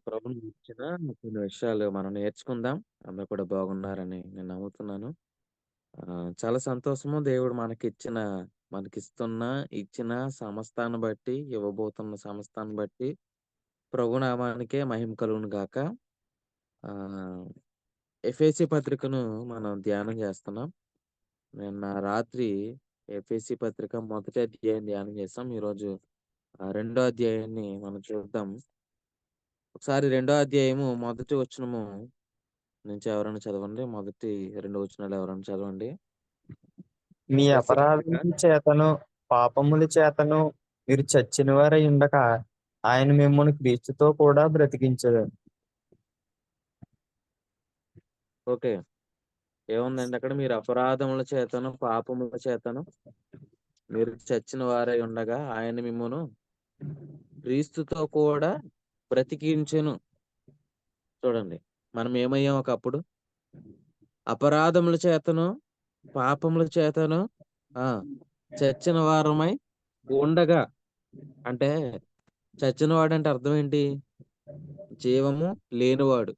ప్రభువు ఇచ్చిన కొన్ని విషయాలు మనం నేర్చుకుందాం. అందరూ కూడా బాగున్నారని నేను నమ్ముతున్నాను. చాలా సంతోషము దేవుడు మనకిస్తున్న, ఇచ్చిన సమస్తాన్ని బట్టి, ఇవ్వబోతున్న సమస్తాన్ని బట్టి ప్రభు నామానికే మహిమ కలుగును గాక. ఆహ్, ఎఫెసీ పత్రికను మనం ధ్యానం చేస్తున్నాం. నిన్న రాత్రి ఎఫెసీ పత్రిక మొదటి అధ్యాయం ధ్యానం చేసాం. ఈరోజు రెండో అధ్యాయాన్ని మనం చూద్దాం. ఒకసారి రెండో అధ్యాయము మొదటి వచనము నుంచి ఎవరైనా చదవండి. మొదటి 2 వచనాలు ఎవరైనా చదవండి. మీ ఎఫెసీ పత్రిక అపరాధముల చేతను పాపముల చేతను మీరు చచ్చిన వారై ఉండక ఆయన మిమ్మల్ని క్రీస్తుతో కూడా బ్రతికించడు. ఓకే. ఏముందండి అక్కడ? మీరు అపరాధముల చేతను, పాపముల చేతను మీరు చచ్చిన వారై ఉండగా ఆయన మిమ్మును క్రీస్తుతో కూడా బ్రతికించెను. చూడండి. మనం ఏమయ్యాం ఒకప్పుడు? అపరాధముల చేతను, పాపముల చేతను ఆ! చచ్చిన వారమై ఉండగా అంటే చచ్చినవాడంటే అర్థం ఏంటి? జీవము లేనివాడు.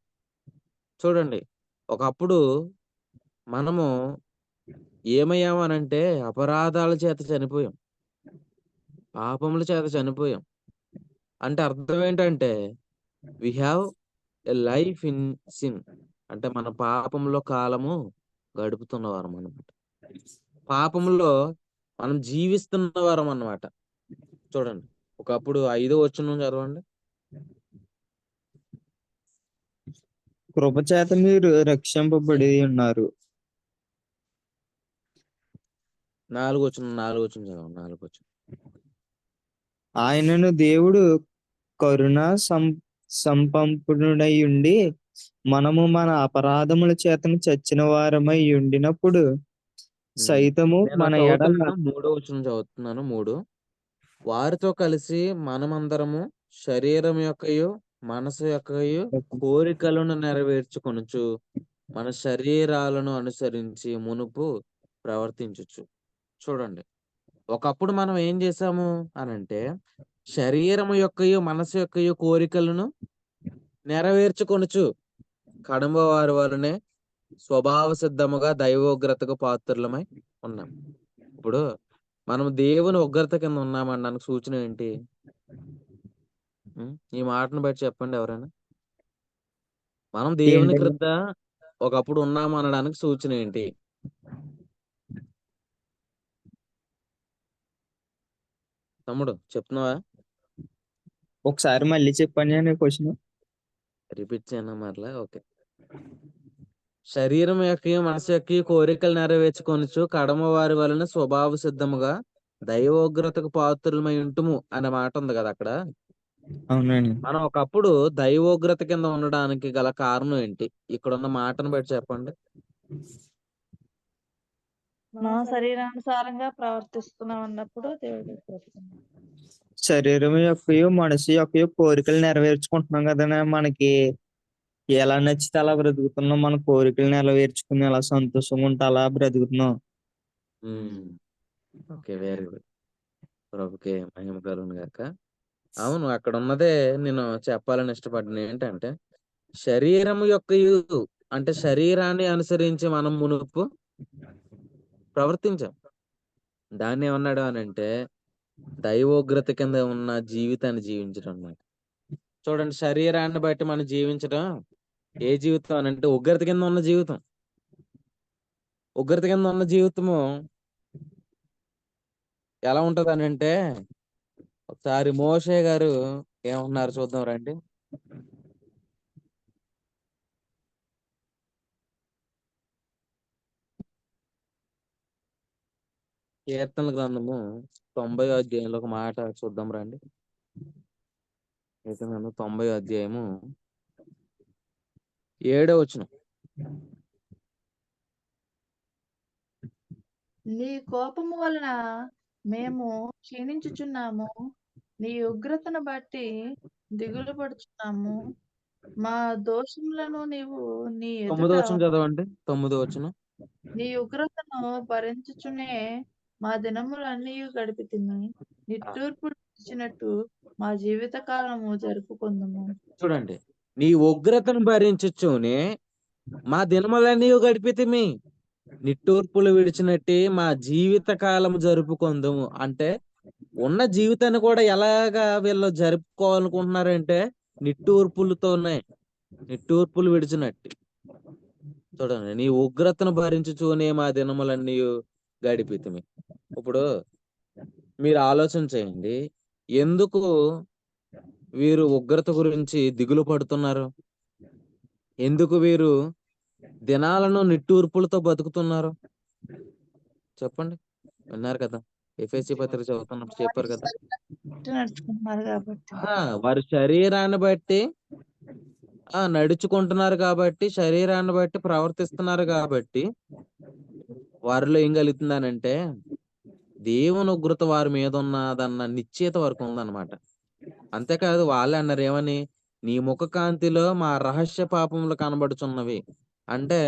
చూడండి. ఒకప్పుడు మనము ఏమయ్యామనంటే అపరాధాల చేత చనిపోయాం. పాపముల చేత చనిపోయాం. అంటే అర్థం ఏంటంటే we have a life in sin. అంటే మన పాపంలో కాలము గడుపుతున్నవారమనమాట. పాపంలో మనం జీవిస్తున్నవారమనమాట. చూడండి. ఒకప్పుడు 5 వచనం చదవండి. కృపచేత మీరు రక్షింపబడి ఉన్నారు. 4 వచనం, 4 వచనం చదవండి. 4 వచనం. ఆయనను దేవుడు కరుణ సంపన్నుడై ఉండి మనము మన అపరాధముల చేతను చచ్చిన వారమై ఉండినప్పుడు హ్మ్. సైతము నేను మన ఎడల చదువుతున్నాను. 3 వచనం చదువుతున్నాను. 3 వారితో కలిసి మనమందరము శరీరం యొక్కయు, మనసు యొక్కయు కోరికలను నెరవేర్చుకొనుచు, మన శరీరాలను అనుసరించి మునుపు ప్రవర్తించుచు. చూడండి. ఒకప్పుడు మనం ఏం చేశాము అనంటే, శరీరము యొక్కయు, మనసు యొక్కయు కోరికలను నెరవేర్చుకొనుచు, కడమ వారి వలనే స్వభావ సిద్ధముగా దైవోగ్రతకు పాత్రులమై ఉన్నాం. ఇప్పుడు మనం దేవుని ఉగ్రత కింద ఉన్నామనడానికి సూచన ఏంటి? ఈ మాటను బట్టి చెప్పండి ఎవరైనా? మనం దేవుని ఏంటంటే క్రింద ఒకప్పుడు ఉన్నాము అనడానికి సూచన ఏంటి? తమ్ముడు చెప్తున్నావా? ఒకసారి మళ్ళీ చెప్పండి అనే క్వశ్చన్. రిపీట్ చేయనా మరలా? ఓకే. శరీరం యొక్కయు, మనసు యొక్కయు కోరికలు నెరవేర్చుకొనుచు కడమ వారి వలన స్వభావ సిద్ధముగా దైవోగ్రతకు పాత్రులమై ఉంటుము అనే మాట ఉంది కదా అక్కడ. అవునండి. మనం ఒకప్పుడు దైవోగ్రత కింద ఉండడానికి గల కారణం ఏంటి? ఇక్కడున్న మాటను బట్టి చెప్పండి. మా శరీరానుసారంగా ప్రవర్తిస్తున్నాం అన్నప్పుడు దేవుడు కోరుతున్నాడు. శరీరం యొక్కయు మనసు యొక్కయు కోరికలు నెరవేర్చుకుంటున్నాం కదా, మనకి ఎలా నచ్చితే అలా బ్రతుకుతున్నాం. మన కోరికలు నెరవేర్చుకుని అలా సంతోషంగా ఉంటే అలా బ్రతుకుతున్నాం. హ్మ్. ఓకే. Very good. ప్రభుకే మహిమ కలుగును గాక. అవును. అక్కడున్నదే నేను చెప్పాలని ఇష్టపడ్డాను. ఏంటంటే, శరీరము యొక్కయు అంటే శరీరాన్ని అనుసరించి మనం మునుపు ప్రవర్తించాం. దాన్నేమన్నాడు అనంటే, దైవోగ్రత కింద ఉన్న జీవితాన్ని జీవించడం అన్నమాట. చూడండి శరీరాన్ని బట్టి మనం జీవించడం ఏ జీవితం అనంటే ఉగ్రత కింద ఉన్న జీవితం. ఉగ్రత కింద ఉన్న జీవితము ఎలా ఉంటదనంటే, ఒకసారి మోషే గారు ఏమన్నారు చూద్దాం రండి. కీర్తనల గ్రంథము 90 అధ్యాయంలో ఒక మాట చూద్దాం రండి. కీర్తన గ్రంథం 90 అధ్యాయము 7 వచనం. నీ కోపము వలన మేము క్షీణించుచున్నాము. నీ ఉగ్రతను బట్టి దిగులు పడుచున్నాము. మా దోషములను నీవు నీ 9 ఎదుట వచనం చదవండి. 9 వచనం. నీ ఉగ్రతను భరించుచునే మా దినములన్నీ గడిపితిమి. ఆ! నిట్టూర్పు విడిచినట్టు మా జీవిత కాలము జరుపుకుందుము. చూడండి, నీ ఉగ్రతను భరించుచునే మా దినములన్నీ గడిపితిమి. నిట్టూర్పులు విడిచినట్టే మా జీవిత కాలం జరుపుకుందుము. అంటే ఉన్న జీవితాన్ని కూడా ఎలాగా వీళ్ళు జరుపుకోవాలనుకుంటున్నారంటే నిట్టూర్పులతోనే. నిట్టూర్పులు విడిచినట్టు. చూడండి, నీ ఉగ్రతను భరించుచూనే మా దినములన్నీ గడిపితిమి. ఇప్పుడు మీరు ఆలోచన చేయండి. ఎందుకు వీరు ఉగ్రత గురించి దిగులు పడుతున్నారు? ఎందుకు వీరు దినాలను నిట్టూర్పులతో బతుకుతున్నారు? చెప్పండి. విన్నారు కదా! ఎఫెసీ పత్రిక చదువుతున్నప్పుడు చెప్పారు కదా! నడుచుకుంటున్నారు కాబట్టి. వారి శరీరాన్ని బట్టి నడుచుకుంటున్నారు కాబట్టి, శరీరాన్ని బట్టి ప్రవర్తిస్తున్నారు కాబట్టి, వారిలో ఏం కలుగుతుందనంటే, దేవుని ఉగ్రత వారి మీద ఉన్నదన్న నిశ్చయత వరకు ఉందన్నమాట. అంతేకాదు వాళ్ళే అన్నారు ఏమని? నీ ముఖ కాంతిలో మా రహస్య పాపములు కనబడుచున్నవి. అంటే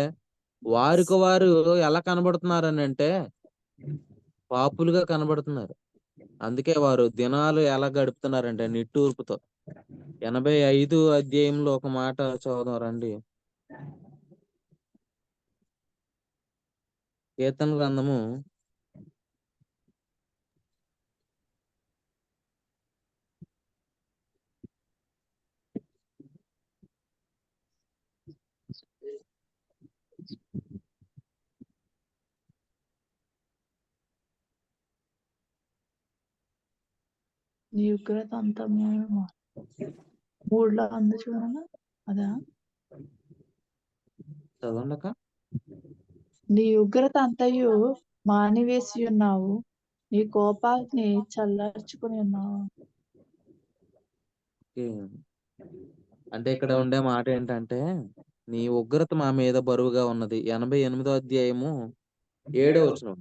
వారికి వారు ఎలా కనబడుతున్నారనంటే పాపులుగా కనబడుతున్నారు. అందుకే వారు దినాలు ఎలా గడుపుతున్నారంటే నిట్టూర్పుతో. 85 అధ్యాయంలో ఒక మాట చదువుదాం రండి. కీర్తన గ్రంథము 'నీ ఉగ్రత అంతమేమో' 3లో ఉంది చూడండి. అదా? చదవండక. నీ ఉగ్రత అంతయు మానివేసి ఉన్నావు, నీ కోపాగ్ని చల్లార్చుకుని ఉన్నావు. అంటే ఇక్కడ ఉండే మాట ఏంటంటే, నీ ఉగ్రత మా మీద బరువుగా ఉన్నది. 88వ అధ్యాయము 7వ వచనం.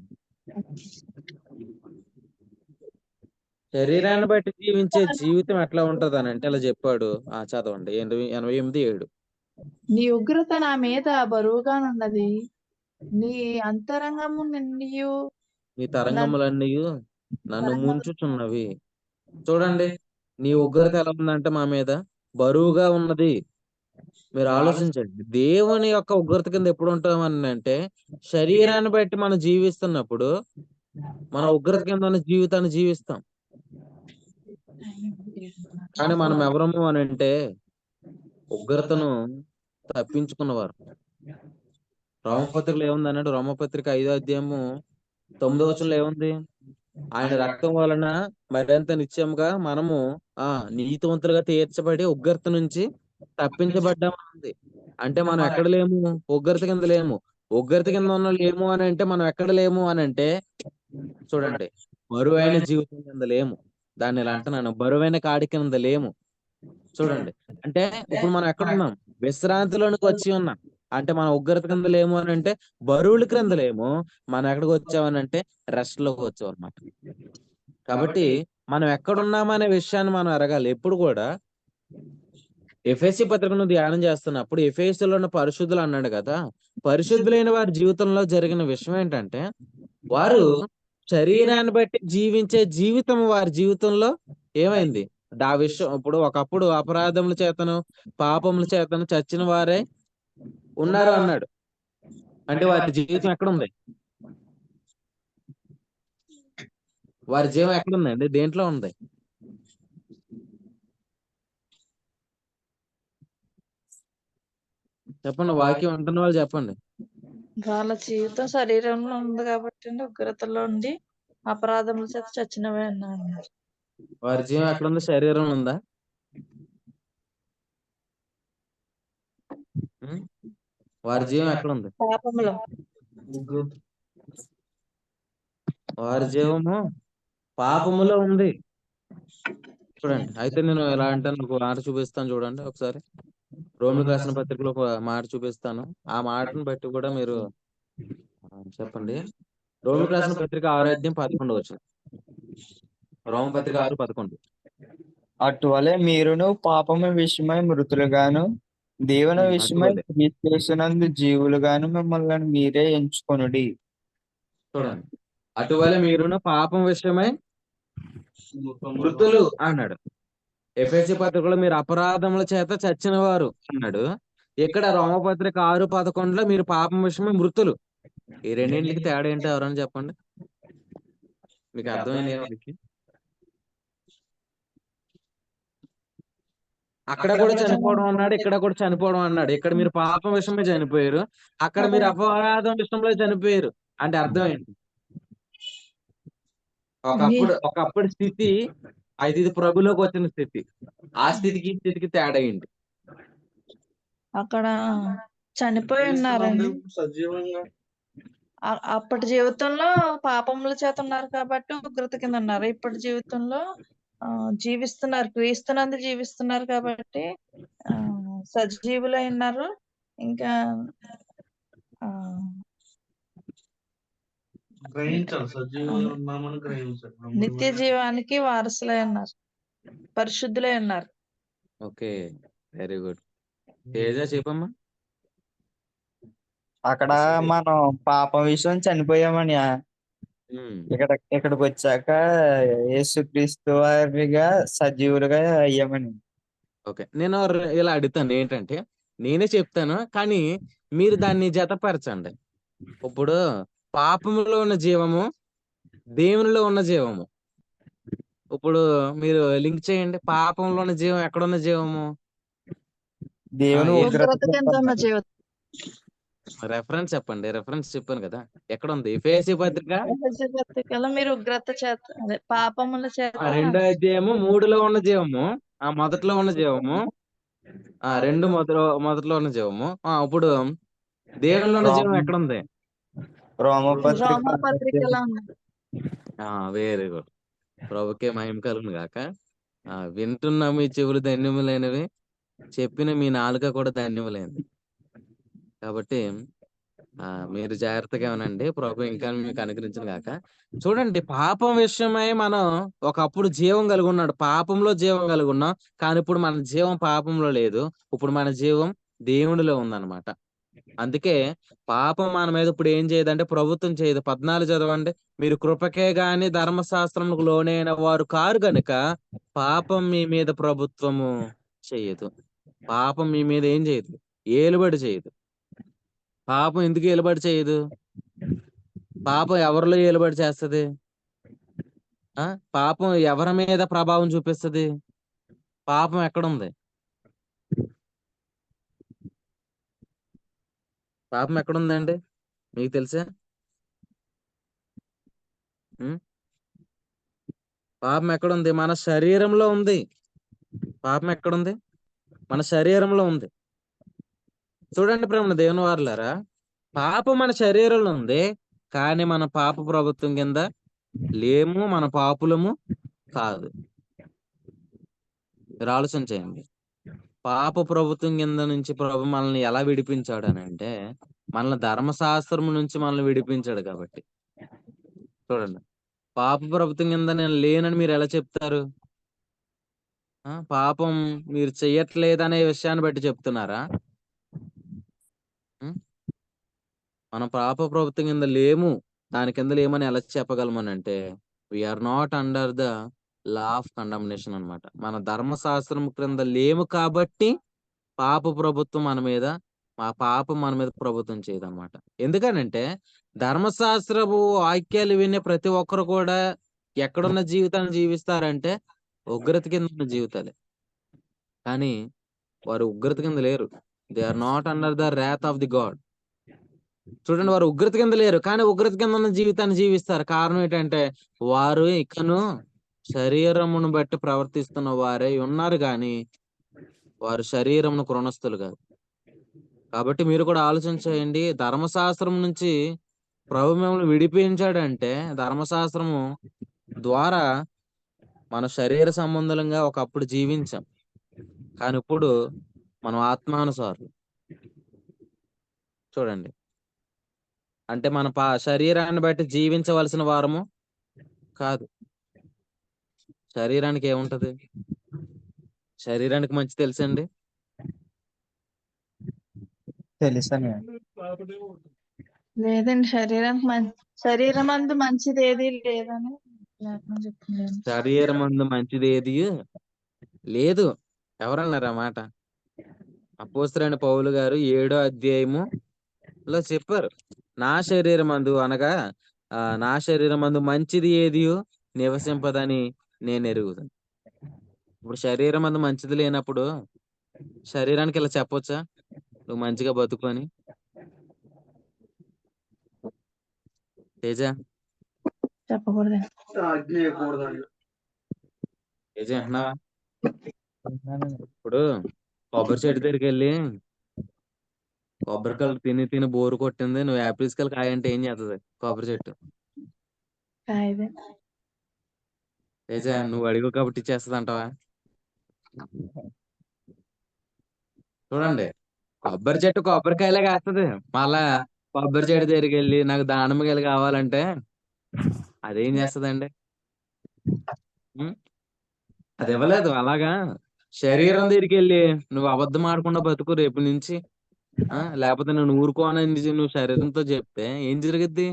శరీరాన్ని బట్టి జీవించే జీవితం ఎట్లా ఉంటదనంటే ఇలా చెప్పాడు. చదవండి. 88:7. నీ ఉగ్రత నా మీద బరువుగానున్నది, నీ అంతరంగము నిన్నయు నీ తరంగములన్నీయు నన్ను ముంచుచున్నవి. చూడండి, నీ ఉగ్రత ఎలా ఉందంటే మా మీద బరువుగా ఉన్నది. మీరు ఆలోచించండి. దేవుని యొక్క ఉగ్రత కింద ఎప్పుడు ఉంటామనంటే, శరీరాన్ని బట్టి మనం జీవిస్తున్నప్పుడు, మన ఉగ్రత కింద ఉన్న జీవితాన్ని జీవిస్తాం. కానీ మనం ఎవరము అనంటే, ఉగ్రతను తప్పించుకున్నవారు. రోమపత్రికలో ఏముందనంటే, రోమపత్రిక 5వ అధ్యాయము 9వ వచనంలో ఏముంది? ఆయన రక్తం వలన మరింత నిశ్చయముగా మనము నీతివంతులుగా తీర్చబడి ఉగ్రత నుంచి తప్పించబడ్డామని ఉంది. అంటే మనం ఎక్కడ లేము? ఉగ్రత కింద లేము. ఉగ్రత కింద ఉన్న లేము అని అంటే మనం ఎక్కడ లేము అని అంటే చూడండి, బరువైన జీవితం కింద లేము. దాన్ని ఇలా అంటున్నాను, బరువైన కాడి కింద లేము. చూడండి, అంటే ఇప్పుడు మనం ఎక్కడున్నాం? విశ్రాంతిలోనికి వచ్చి ఉన్నాం. అంటే మనం ఉగ్రత కింద లేము అని అంటే బరువుల క్రింద లేము. మనం ఎక్కడికి వచ్చామనంటే రెస్ట్ లోకి వచ్చాం అన్నమాట. కాబట్టి మనం ఎక్కడున్నామనే విషయాన్ని మనం ఎరగాలి. ఎప్పుడు కూడా ఎఫెసీ పత్రికను ధ్యానం చేస్తున్నప్పుడు ఎఫెసీలో ఉన్న పరిశుద్ధులు అన్నాడు కదా! పరిశుద్ధులైన వారి జీవితంలో జరిగిన విషయం ఏంటంటే, వారు శరీరాన్ని బట్టి జీవించే జీవితం వారి జీవితంలో ఏమైంది? ఆ విషయం ఇప్పుడు ఒకప్పుడు అపరాధముల చేతను, పాపముల చేతను చచ్చిన వారే ఉన్నారు అన్నాడు. అంటే వారి జీవితం ఎక్కడుంది? వారి జీవం ఎక్కడుందండి? దేంట్లో ఉంది? చెప్పండి. వాక్యం వింటున్న వాళ్ళు చెప్పండి. వాళ్ళ జీవితం శరీరంలో ఉంది కాబట్టి ఉగ్రతలో ఉండి అపరాధముల చేత చచ్చినవే అన్నారు. వారి జీవం ఎక్కడుంది? శరీరంలో ఉందా? వారి జీవం ఎక్కడుంది? పాపములో. వారి జీవము పాపములో ఉంది. చూడండి, అయితే నేను ఎలా అంటాను, ఒక మాట చూపిస్తాను చూడండి ఒకసారి. రోమిలకు రాసిన పత్రికలో ఒక మాట చూపిస్తాను. ఆ మాటను బట్టి కూడా మీరు చెప్పండి. రోమిలకు రాసిన పత్రిక 6వ అధ్యాయం 11వ వచనం. రోమపత్రిక 6:11. అటువలే మీరును పాపము విషయమై మృతులుగాను, దేవుని విషయమై అటువలే. క్రీస్తునందు జీవులుగాను మిమ్మల్ని మీరే ఎంచుకొనుడి. చూడండి, అటువలే మీరును పాపం విషయమై మృతులు అన్నాడు. ఎఫెసీ పత్రికలో మీరు అపరాధముల చేత చచ్చిన వారు అన్నాడు. ఇక్కడ రోమపత్రిక 6:11 మీరు పాపం విషయమే మృతులు. ఈ రెండింటికి తేడా ఏంటో ఎవరైనా చెప్పండి? మీకు అర్థమైంది ఏమనికి? అక్కడ కూడా చనిపోవడం అన్నాడు, ఇక్కడ కూడా చనిపోవడం అన్నాడు. ఇక్కడ మీరు పాపం విషయమే చనిపోయారు, అక్కడ మీరు అపరాధం విషయంలో చనిపోయారు. అంటే అర్థం ఏంటి? ఒకప్పుడు స్థితి అయితే ఇది ప్రభులోకి వచ్చిన స్థితి. ఆ స్థితికి ఈ స్థితికి తేడా ఏంటి? అక్కడ చనిపోయి ఉన్నారండి. అప్పటి జీవితంలో పాపముల చేత ఉన్నారు కాబట్టి ఉగ్రత కింద ఉన్నారు. ఇప్పటి జీవితంలో జీవిస్తున్నారు, క్రీస్తునందు జీవిస్తున్నారు కాబట్టి సజీవులై ఉన్నారు. ఇంకా ఆ, నిత్య జీవానికి వారసులై ఉన్నారు, పరిశుద్ధులై ఉన్నారు. Okay, very good. తేజ చెప్పమ్మా. అక్కడ మనం పాపం విషయం చనిపోయామని ఇక్కడికి వచ్చాక యేసుక్రీస్తు వారిగా సజీవులుగా అయ్యామని. ఓకే, నేను ఇలా అడుగుతాను ఏంటంటే, నేనే చెప్తాను కానీ మీరు దాన్ని జతపరచండి. ఇప్పుడు పాపములో ఉన్న జీవము, దేవునిలో ఉన్న జీవము. ఇప్పుడు మీరు లింక్ చేయండి. పాపంలో ఉన్న జీవం ఎక్కడున్న జీవము? దేవుని ఉగ్రత కింద ఉన్న జీవితం. రెఫరెన్స్ చెప్పండి. రెఫరెన్స్ చెప్పాను కదా, ఎక్కడ ఉంది? ఎఫెసీ పత్రిక పత్రికలో మీరు ఉగ్రత చేత, అదే పాపముల చేత 2వ అధ్యాయము 3లో ఉన్న జీవము, మొదట్లో ఉన్న జీవము, 2 మొదట్లో ఉన్న జీవము. ఇప్పుడు దేవునిలో ఉన్న జీవం ఎక్కడ ఉంది? రోమపత్రికలో ఉంది. Very good. ప్రభుకే మహిమ కలుగును గాక. వింటున్న మీ చెవులు ధన్యములైనవి, చెప్పిన మీ నాలుక కూడా ధన్యములైనది. కాబట్టి మీరు జాగ్రత్తగా ఉనండి, ప్రభు ఇంకా మీకు అనుగ్రహించును గాక. చూడండి, పాపం విషయమై మనం ఒకప్పుడు జీవం కలిగి ఉన్నాడు, పాపంలో జీవం కలిగి ఉన్నాం. కానీ ఇప్పుడు మన జీవం పాపంలో లేదు, ఇప్పుడు మన జీవం దేవునిలో ఉందన్నమాట. అందుకే పాపం మన మీద ఇప్పుడు ఏం చేయదంటే ప్రభుత్వం చేయదు. 14 చదవండి. మీరు కృపకే గాని ధర్మశాస్త్రములకు లోనైన వారు కారు గనుక పాపం మీ మీద ప్రభుత్వము చేయదు. పాపం మీ మీద ఏం చేయదు? ఏలుబడి చేయదు. పాపం ఎందుకు ఏలుబడి చేయదు? పాపం ఎవరిలో ఏలుబడి చేస్తది? పాపం ఎవరి మీద ప్రభావం చూపిస్తది? పాపం ఎక్కడుంది? పాపం ఎక్కడుందండి? మీకు తెలుసా? పాపం ఎక్కడుంది? మన శరీరంలో ఉంది. పాపం ఎక్కడుంది? మన శరీరంలో ఉంది. చూడండి ప్రేమ దేవుని వారులారా, పాపం మన శరీరంలో ఉంది, కానీ మన పాప ప్రభుత్వం కింద లేము, మన పాపులము కాదు. మీరు ఆలోచన చేయండి. పాప ప్రభుత్వం కింద నుంచి ప్రభు మనల్ని ఎలా విడిపించాడు అని అంటే, మనల్ని ధర్మశాస్త్రం నుంచి మనల్ని విడిపించాడు కాబట్టి. చూడండి, పాప ప్రభుత్వం కింద నేను లేనని మీరు ఎలా చెప్తారు? పాపం మీరు చెయ్యట్లేదనే విషయాన్ని బట్టి చెప్తున్నారా? మనం పాప ప్రభుత్వం కింద లేము, దాని కింద లేమని ఎలా చెప్పగలమని అంటే, we are not under the law of condemnation అన్నమాట. మన ధర్మశాస్త్రం క్రింద లేము కాబట్టి పాప ప్రభుత్వం మన మీద, మా పాపం మన మీద ప్రభుత్వం చేయదన్నమాట. ఎందుకనంటే ధర్మశాస్త్రపు వాక్యాలు వినే ప్రతి ఒక్కరు కూడా ఎక్కడున్న జీవితాన్ని జీవిస్తారంటే ఉగ్రత కింద ఉన్న జీవితాలే. కానీ వారు ఉగ్రత కింద లేరు. They are not under the wrath of the God. చూడండి, వారు ఉగ్రత కింద లేరు, కానీ ఉగ్రత కింద ఉన్న జీవితాన్ని జీవిస్తారు. కారణం ఏంటంటే వారు ఇకను శరీరమును బట్టి ప్రవర్తిస్తున్న వారే ఉన్నారు, కానీ వారు శరీరమును కృణస్థులు కాదు. కాబట్టి మీరు కూడా ఆలోచన చేయండి. ధర్మశాస్త్రం నుంచి ప్రభు మిమ్మల్ని విడిపించాడంటే ధర్మశాస్త్రము ద్వారా మన శరీర సంబంధంగా ఒకప్పుడు జీవించాం, కానీ ఇప్పుడు మనం ఆత్మానుసారులు. చూడండి, అంటే మన శరీరాన్ని బట్టి జీవించవలసిన వారము కాదు. శరీరానికి ఏముంటది? శరీరానికి మంచి తెలుసండి? తెలుసని లేదండి, శరీరం అందు మంచిది ఏది లేదని చెప్తున్నాను. శరీరం అందు మంచిది ఏది లేదు. ఎవరన్నారు ఆ మాట? అపోస్తలుడైన పౌలు గారు 7వ అధ్యాయములో చెప్పారు. నా శరీరమందు అనగా నా శరీరమందు మంచిది ఏదియో నివసింపదని నేను ఎరుగుదును. ఇప్పుడు శరీరమందు మంచిది లేనప్పుడు శరీరానికి ఇలా చెప్పొచ్చా? నువ్వు మంచిగా బతుకు అని. తేజ చెప్పకూడదు. తేజ అంటున్నావా? ఇప్పుడు కొబ్బరి చెట్టు దగ్గరికి వెళ్ళి కొబ్బరికాయలు తిని తిని బోరు కొట్టింది. నువ్వు యాపిల్స్ కాయలు కాయ అంటే ఏం చేస్తుంది కొబ్బరి చెట్టు? కాయదే. తేజ నువ్వు అడిగావు కాబట్టి ఇచ్చేస్తుంది అంటావా? చూడండి, కొబ్బరి చెట్టు కొబ్బరికాయలే కాస్తుంది. మళ్ళా కొబ్బరి చెట్టు దగ్గరికి వెళ్ళి నాకు దానిమ్మకాయలు కావాలంటే అదేం చేస్తుందండి? ఉం? అది ఇవ్వలేదు. అలాగా శరీరం దగ్గరికి వెళ్ళి నువ్వు అబద్ధం ఆడకుండా బతుకు రేపు నుంచి, లేకపోతే నేను ఊరుకోనని నువ్వు శరీరంతో చెప్తే ఏం జరుగుద్ది?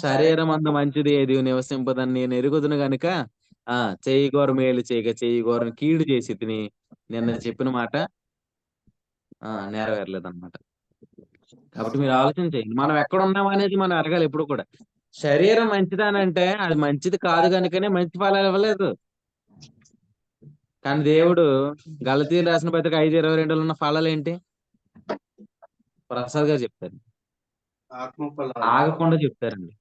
శరీరం అంత మంచిది ఏది నివసింపదని నేను ఎరుగుదును గనుక చెయ్యి గోరు మేలు చేయక చెయ్యి గోరని కీడు చేసి తిని నిన్న చెప్పిన మాట నెరవేరలేదన్నమాట. కాబట్టి మీరు ఆలోచన చేయండి. మనం ఎక్కడ ఉన్నాం అనేది మనం అడగాలి ఎప్పుడు కూడా. శరీరం మంచిదానంటే అది మంచిది కాదు కనుకనే మంచి ఫలాలు ఇవ్వలేదు. కానీ దేవుడు గలతీయులు రాసిన పత్రిక 5:22లో ఉన్న ఫలాలు ఏంటి? ప్రసాద్ గారు చెప్తారు. ఆగకుండా చెప్తారండి.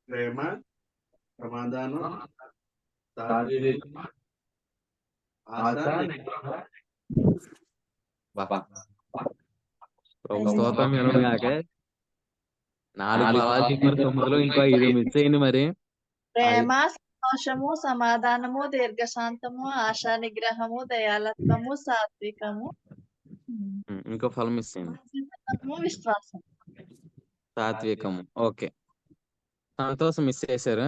ప్రేమ, సమాధానం, స్తోత్రం వినను గాక 4 ఫలాలు చెప్పారు. 9లో ఇంకో 5 మిస్ అయింది. మరి ప్రేమ, సంతోషము, సమాధానము, దీర్ఘశాంతము, ఆశా నిగ్రహము, దయాలత్వము, సాత్వికము, ఇంకో ఫలం మిస్ అయింది. విశ్వాసం. సాత్వికము. ఓకే. సంతోషం మిస్ చేశారు.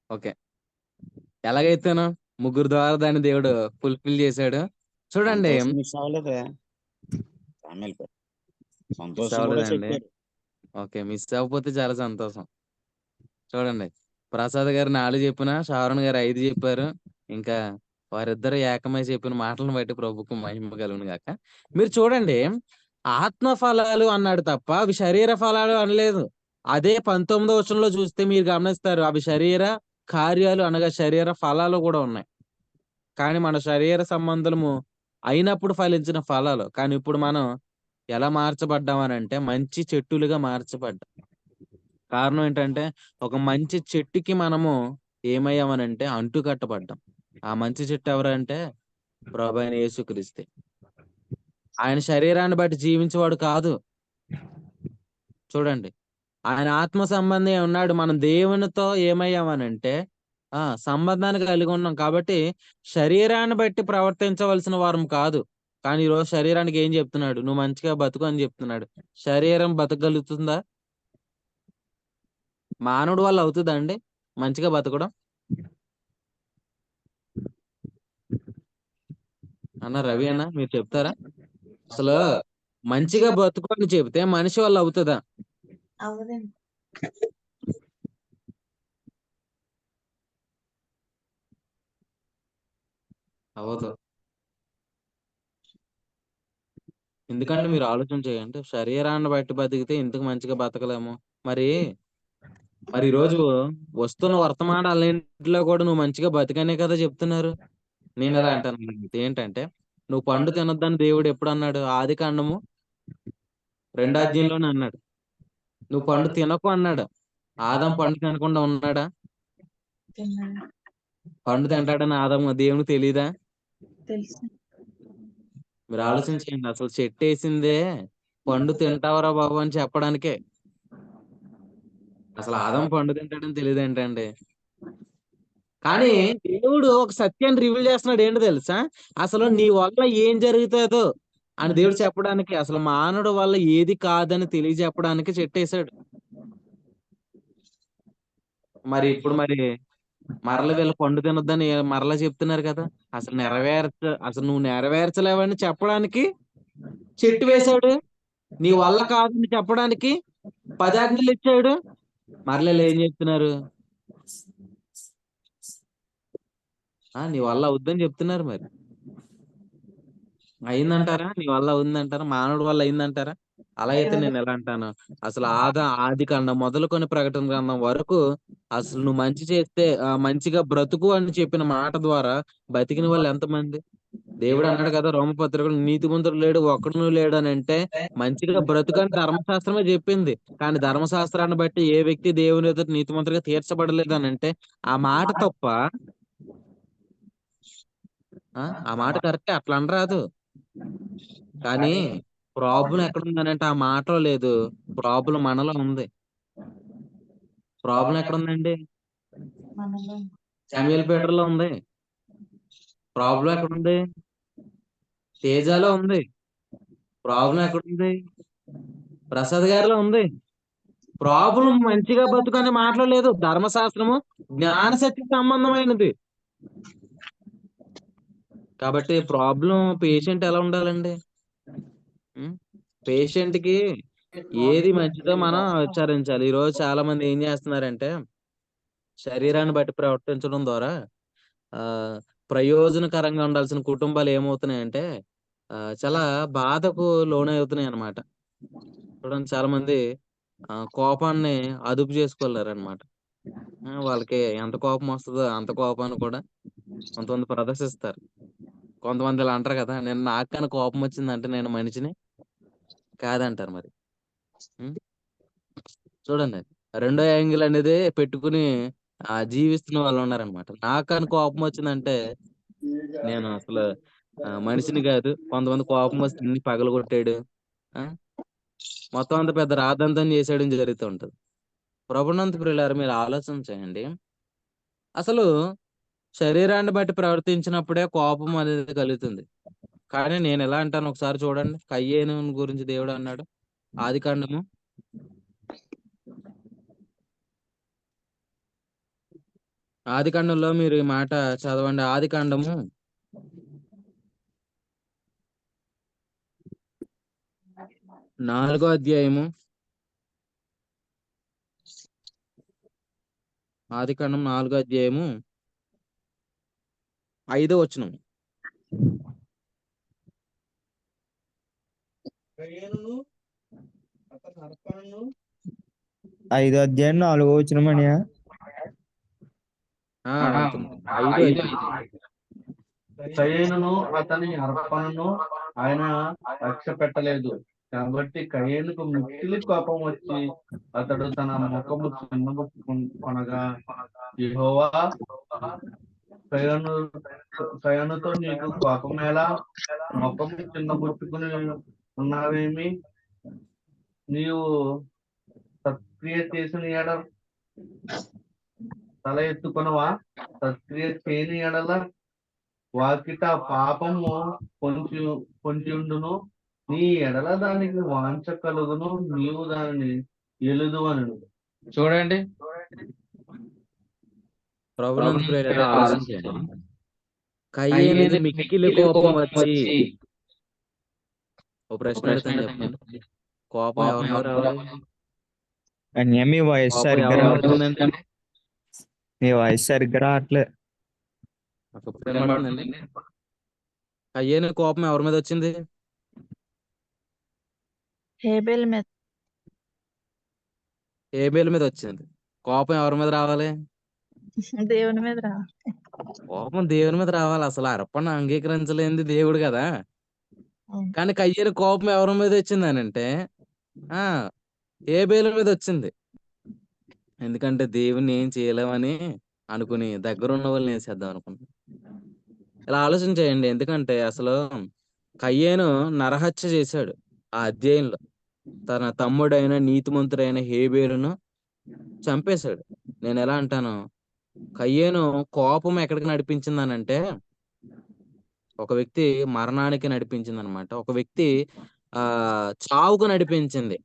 ఓకే. ఎలాగైతేనో ముగ్గురు ద్వారా దాన్ని దేవుడు ఫుల్ఫిల్ చేశాడు. చూడండి, మిస్ అవ్వలేదు. మిస్ సంతోషం కూడా అవ్వలేదండి. చెప్పారు. ఓకే, మిస్ అవ్వకపోతే చాలా సంతోషం. చూడండి, ప్రసాద్ గారు 4 చెప్పిన, షారుణ్ గారు 5 చెప్పారు. ఇంకా వారిద్దరు ఏకమై చెప్పిన మాటలను బట్టి ప్రభుకు మహిమ కలుగును గాక. మీరు చూడండి, ఆత్మ ఫలాలు అన్నాడు తప్ప అవి శరీర ఫలాలు అనలేదు. అదే 19వ వచనంలో చూస్తే మీరు గమనిస్తారు, అవి శరీర కార్యాలు అనగా శరీర ఫలాలు కూడా ఉన్నాయి. కానీ మన శరీర సంబంధము అయినప్పుడు ఫలించిన ఫలాలు. కానీ ఇప్పుడు మనం ఎలా మార్చబడ్డామనంటే మంచి చెట్టులుగా మార్చబడ్డాం. కారణం ఏంటంటే ఒక మంచి చెట్టుకి మనము ఏమయ్యామనంటే అంటు కట్టబడ్డాం. ఆ మంచి చెట్టు ఎవరంటే ప్రభువైన యేసుక్రీస్తే. ఆయన శరీరాన్ని బట్టి జీవించేవాడు కాదు. చూడండి, ఆయన ఆత్మ సంబంధి ఉన్నాడు. మనం దేవునితో ఏమయ్యామనంటే సంబంధాన్ని కలిగి ఉన్నాం. కాబట్టి శరీరాన్ని బట్టి ప్రవర్తించవలసిన వారం కాదు. కానీ ఈరోజు శరీరానికి ఏం చెప్తున్నాడు? నువ్వు మంచిగా బతుకు అని చెప్తున్నాడు. శరీరం బతకగలుగుతుందా? మానవుడి వల్ల అవుతుందా అండి మంచిగా బతకడం? రవి అన్న మీరు చెప్తారా? అసలు మంచిగా బతుకు అని చెబితే మనిషి వల్ల అవుతుందా? అవునండి. అవదు. ఎందుకంటే మీరు ఆలోచన చేయండి, శరీరాన్ని బట్టి బతికితే ఇంతకు మంచిగా బతకలేము. మరి ఈరోజు వస్తున్న వర్తమానాలన్నింటిలో కూడా నువ్వు మంచిగా బతికనే కదా చెప్తున్నారు. నేను ఎలా అంటాను ఏంటంటే, నువ్వు పండు తినొద్దని దేవుడు ఎప్పుడు అన్నాడు? ఆది కాండము 2వ అధ్యాయంలోనే అన్నాడు. నువ్వు పండు తినకు అన్నాడు. ఆదాం పండు తినకుండా ఉన్నాడా? పండు తింటాడని దేవునికి తెలీదా? తెలుసు. మీరు ఆలోచించండి, అసలు చెట్టు వేసిందే పండు తింటావరా బాబు అని చెప్పడానికే. అసలు ఆదాం పండు తింటాడని తెలియదు ఏంటండి? కానీ దేవుడు ఒక సత్యాన్ని రివీల్ చేస్తున్నాడు. ఏంటో తెలుసా? అసలు నీ వల్ల ఏం జరుగుతుందో అని దేవుడు చెప్పడానికి, అసలు మానవుడు వల్ల ఏది కాదని తెలియజెప్పడానికి చెట్టేశాడు. మరి ఇప్పుడు మరల వీళ్ళ పండు తినొద్దని మరలా చెప్తున్నారు కదా. అసలు నువ్వు నెరవేర్చలేవని చెప్పడానికి చెట్టు వేశాడు. నీ వల్ల కాదని చెప్పడానికి 10 ఆజ్ఞలు ఇచ్చాడు. మరల ఏం చెప్తున్నారు? నీ వల్ల అవుద్దని చెప్తున్నారు మరి. అయిందంటారా? నీ వల్ల అవుందంటారా? మానవుడి వల్ల అయిందంటారా? అలా అయితే నేను ఎలా అంటాను? అసలు ఆదికాండం మొదలుకొని ప్రకటన గ్రంథం వరకు అసలు నువ్వు మంచి చేస్తే మంచిగా బ్రతుకు అని చెప్పిన మాట ద్వారా బతికిన వాళ్ళు ఎంతమంది? దేవుడు అన్నాడు కదా రోమపత్రికలో, నీతిమంతుడు లేడు ఒక్కడును లేడు అని అంటే మంచిగా బ్రతుకు అని ధర్మశాస్త్రమే చెప్పింది. కానీ ధర్మశాస్త్రాన్ని బట్టి ఏ వ్యక్తి దేవుని ఎదుట నీతిమంతుడిగా తీర్చబడలేదు అని అంటే ఆ మాట తప్ప? ఆ మాట కరెక్టే, అట్లా అనరాదు. కానీ ప్రాబ్లం ఎక్కడుందనంటే ఆ మాటలో లేదు. ప్రాబ్లం మనలో ఉంది. ప్రాబ్లం ఎక్కడుందండి? మనలో సమూయేలు పీటర్‌లో ఉంది. ప్రాబ్లం ఎక్కడుంది? తేజాలో ఉంది. ప్రాబ్లం ఎక్కడుంది? ప్రసాద్ గారిలో ఉంది. ప్రాబ్లం మంచిగా బతుకు అనే మాటలో లేదు. ధర్మశాస్త్రము జ్ఞాన సత్య సంబంధమైనది. కాబట్టి ప్రాబ్లం పేషెంట్ ఎలా ఉండాలండి? పేషెంట్‌కి ఏది మంచిదో మనం విచారించాలి. ఈరోజు చాలా మంది ఏం చేస్తున్నారంటే శరీరాన్ని బట్టి ప్రవర్తించడం ద్వారా ఆహ్, ప్రయోజనకరంగా ఉండాల్సిన కుటుంబాలు ఏమవుతున్నాయంటే చాలా బాధకు లోనవుతున్నాయన్నమాట. చూడండి చాలా మంది కోపాన్ని అదుపు చేసుకోలేరన్నమాట. వాళ్ళకి ఎంత కోపం వస్తదో అంత కోపాన్ని కూడా కొంతమంది ప్రదర్శిస్తారు. కొంతమంది ఇలా అంటారు కదా! నాకు గాని కోపం వచ్చిందంటే నేను మనిషిని కాదంటారు మరి. హ్మ్. చూడండి. రెండో యాంగిల్ అనేది పెట్టుకొని జీవిస్తున్న వాళ్ళున్నారనమాట. నాకు కానీ కోపమొచ్చిందంటే నేను అసలు మనిషిని గాదు. కొంతమంది కోపమొస్తే అన్ని పగలగొట్టాడు. ఆ! మొత్తం అంతా పెద్ద రాద్ధాంతం చేసేయడం జరుగుతూ ఉంటది. ప్రభువునందు ప్రియులారా మీరు ఆలోచన చేయండి. అసలు శరీరాన్ని బట్టి ప్రవర్తించినప్పుడే కోపం అనేది కలుగుతుంది. కానీ నేనెలా అంటానో ఒకసారి చూడండి. కయ్యేను గురించి దేవుడన్నాడు. ఆదికాండము ఆదికాండంలో మీరు ఈ మాట చదవండి. ఆదికాండము 4 అధ్యాయము. ఆదికాండం 4 అధ్యాయము 5 వచనం. కయ్యేనును అతని అర్పణను 5 అధ్యాయం 4 వచనమనియా? అవుతుంది. 5, 5. కయ్యేనును అతని అర్పణను ఆయన లక్ష్యపెట్టలేదు. కాబట్టి కయ్యేనుకు మిక్కిలి కోపం వచ్చి అతడు తన ముఖము చిన్నబుచ్చుకొనగా, యెహోవా, కయ్యను కయ్యనుతో నీకు కోపమేలా? ముఖము చిన్నబుచ్చుకుని ఉన్నావేమి? నీవు సత్క్రియ చేసిన ఎడల తల ఎత్తుకొనవా? సత్క్రియ చేయని ఎడల వాకిట పాపము పొంచి ఉండును. నీ ఎడల దానికి వాంఛ కలుగును, నీవు దానిని ఎలుదువనెను. చూడండి, ప్రభువునందు ప్రియులారా ఆలోచించండి. కయ్యేనుకి మిక్కిలి కోపం వచ్చి ఓ ప్రశ్న అడుగుతాను చెప్పండి. కోపం ఎవరి మీద రావాలి? అన్య మీ వాయిస్ కోపం సరిగ్గా ఎవరి మీద రావట్లేదు. వచ్చిందండి? మీ వాయిస్ సరిగ్గా రావట్లే. నాకు ఇప్పుడు వినపడుతుందండి. కయ్యేను కోపం ఎవరి మీద వచ్చింది? హేబెల్ మీద. హేబెల్ మీద వచ్చింది. కోపం ఎవరి మీద రావాలి? దేవుని మీద రా. కోపం దేవుని మీద రావాలి. అసలు అర్పణ అంగీకరించలేనిది దేవుడు కదా! అవును. కానీ కయ్యేను కోపం ఎవరి మీద వచ్చిందనంటే ఆ! హేబెలు మీద వచ్చింది. ఎందుకంటే దేవుడిని ఏం చేయలేమని అనుకుని దగ్గరున్న వాళ్ళని ఏసేద్దాం అనుకున్నాడు. ఇలా ఆలోచన చేయండి. ఎందుకంటే అసలు కయ్యేను నరహత్య చేశాడు ఆ అధ్యాయంలో. తన తమ్ముడైన నీతిమంతుడైన హేబెలును చంపేశాడు. నేనెలా అంటాను, కయ్యేను కోపం ఎక్కడికి నడిపించిందనంటే ఒక వ్యక్తి మరణానికి నడిపించిందనమాట. ఒక వ్యక్తి చావుకు నడిపించింది.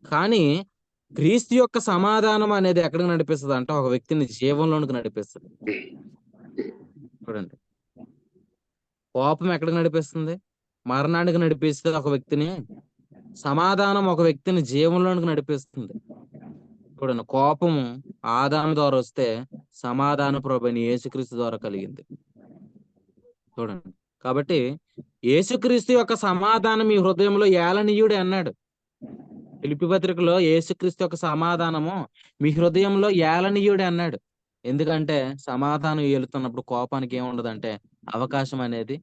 కానీ క్రీస్తు యొక్క సమాధానం అనేది ఎక్కడికి నడిపిస్తదంటే ఒక వ్యక్తిని జీవంలోనికి నడిపిస్తది. చూడండి. కోపం ఎక్కడికి నడిపిస్తుంది? మరణానికి నడిపిస్తది ఒక వ్యక్తిని. సమాధానం ఒక వ్యక్తిని జీవంలోనికి నడిపిస్తుంది. చూడండి, కోపము ఆదాము ద్వారా వస్తే సమాధాన ప్రభువైన యేసుక్రీస్తు ద్వారా కలిగింది. చూడండి. కాబట్టి యేసుక్రీస్తు యొక్క సమాధానం మీ హృదయంలో ఏలనీయుడే అన్నాడు. ఫిలిప్పి పత్రికలో యేసుక్రీస్తు యొక్క సమాధానము మీ హృదయంలో ఏలనీయుడే అన్నాడు. ఎందుకంటే సమాధానం ఏలుతున్నప్పుడు కోపానికి ఏముండదంటే అవకాశం అనేది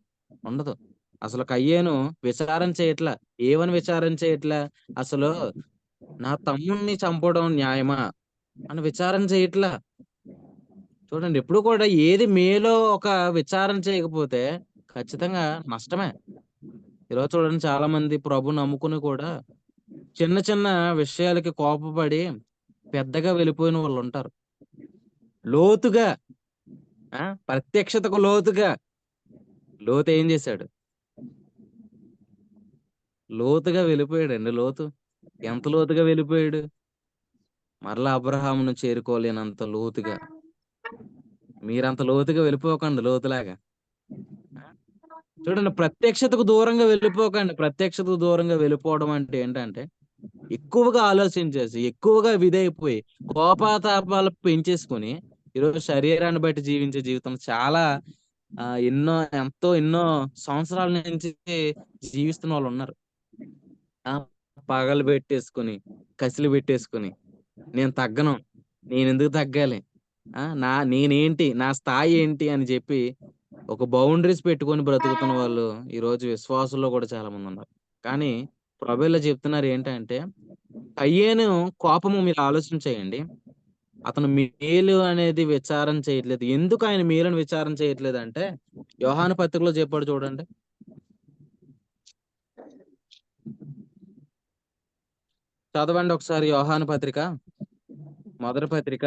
ఉండదు. అసలు కయ్యేను విచారణ చేయట్లా. ఏమని విచారణ చేయట్లా? అసలు నా తమ్ముడిని చంపడం న్యాయమా అని విచారణ చేయట్లా. చూడండి, ఎప్పుడు కూడా ఏది మేలో ఒక విచారణ చేయకపోతే ఖచ్చితంగా నష్టమే. ఈరోజు చూడండి, చాలా మంది ప్రభు నమ్ముకుని కూడా చిన్న చిన్న విషయాలకి కోపపడి పెద్దగా వెళ్ళిపోయిన వాళ్ళు ఉంటారు. లోతుగా ప్రత్యక్షతకు లోతుగా లోతు ఏం చేశాడు? లోతుగా వెళ్ళిపోయాడండి. లోతు ఎంత లోతుగా వెళ్ళిపోయాడు? మరలా అబ్రహామును చేరుకోలేనంత లోతుగా. మీరంత లోతుగా వెళ్ళిపోకండి, లోతులాగా. చూడండి, ప్రత్యక్షతకు దూరంగా వెళ్ళిపోకండి. ప్రత్యక్షతకు దూరంగా వెళ్ళిపోవడం అంటే ఏంటంటే ఎక్కువగా ఆలోచించేసి, ఎక్కువగా విధైపోయి, కోపాతాపాలు పెంచేసుకుని ఈరోజు శరీరాన్ని బట్టి జీవించే జీవితం చాలా ఎన్నో సంవత్సరాల నుంచి జీవిస్తున్న వాళ్ళు ఉన్నారు. పగలు పెట్టేసుకుని, కసిలు పెట్టేసుకుని, నేను తగ్గను, నేను ఎందుకు తగ్గాలి, నేనేంటి, నా స్థాయి ఏంటి అని చెప్పి ఒక బౌండరీస్ పెట్టుకొని బ్రతుకుతున్న వాళ్ళు ఈరోజు విశ్వాసుల్లో కూడా చాలా మంది ఉన్నారు. కానీ ప్రభువులో చెప్తున్నారు ఏంటంటే, కయ్యేను కోపము మీరు ఆలోచన చేయండి. అతను మేలు అనేది విచారణ చేయట్లేదు. ఎందుకు ఆయన మేలును విచారణ చేయట్లేదు అంటే యోహాను పత్రికలో చెప్పాడు చూడండి. చదవండి ఒకసారి యోహాను పత్రిక, మొదటి పత్రిక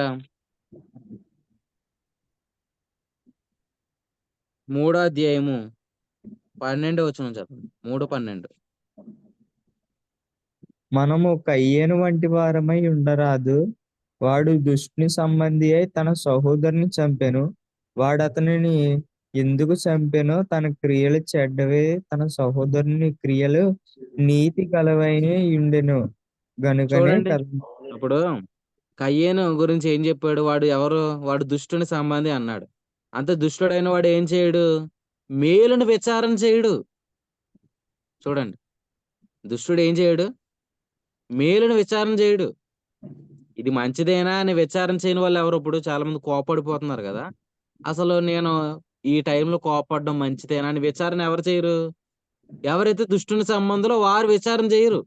3వ అధ్యాయము 12వ వచనం చదవండి. 3:12. మనము కయ్యేను వంటి వారమై ఉండరాదు. వాడు దుష్టుని సంబంధి అయి తన సహోదరుని చంపెను. వాడు అతనిని ఎందుకు చంపెనో తన క్రియలు చెడ్డవే, తన సహోదరుని క్రియలు నీతి గలవైన ఉండెను గనుకనే చూడండి, కదా. ఇప్పుడు కయ్యేను గురించి ఏం చెప్పాడు? వాడు ఎవరు? వాడు దుష్టుని సంబంధి అన్నాడు. అంత దుష్టుడైన వాడు ఏం చేయడు? మేలును విచారణ చేయడు. చూడండి, దుష్టుడు ఏం చేయడు? మేలును విచారణ చేయడు. ఇది మంచిదేనా అని విచారణ చేయని వాళ్ళు ఎవరు? ఇప్పుడు చాలా మంది కోపడిపోతున్నారు కదా. అసలు నేను ఈ టైంలో కోపడడం మంచిదేనా అని విచారణ ఎవరు చేయరు? ఎవరైతే దుష్టుని సంబంధంలో వారు విచారణ చేయరు.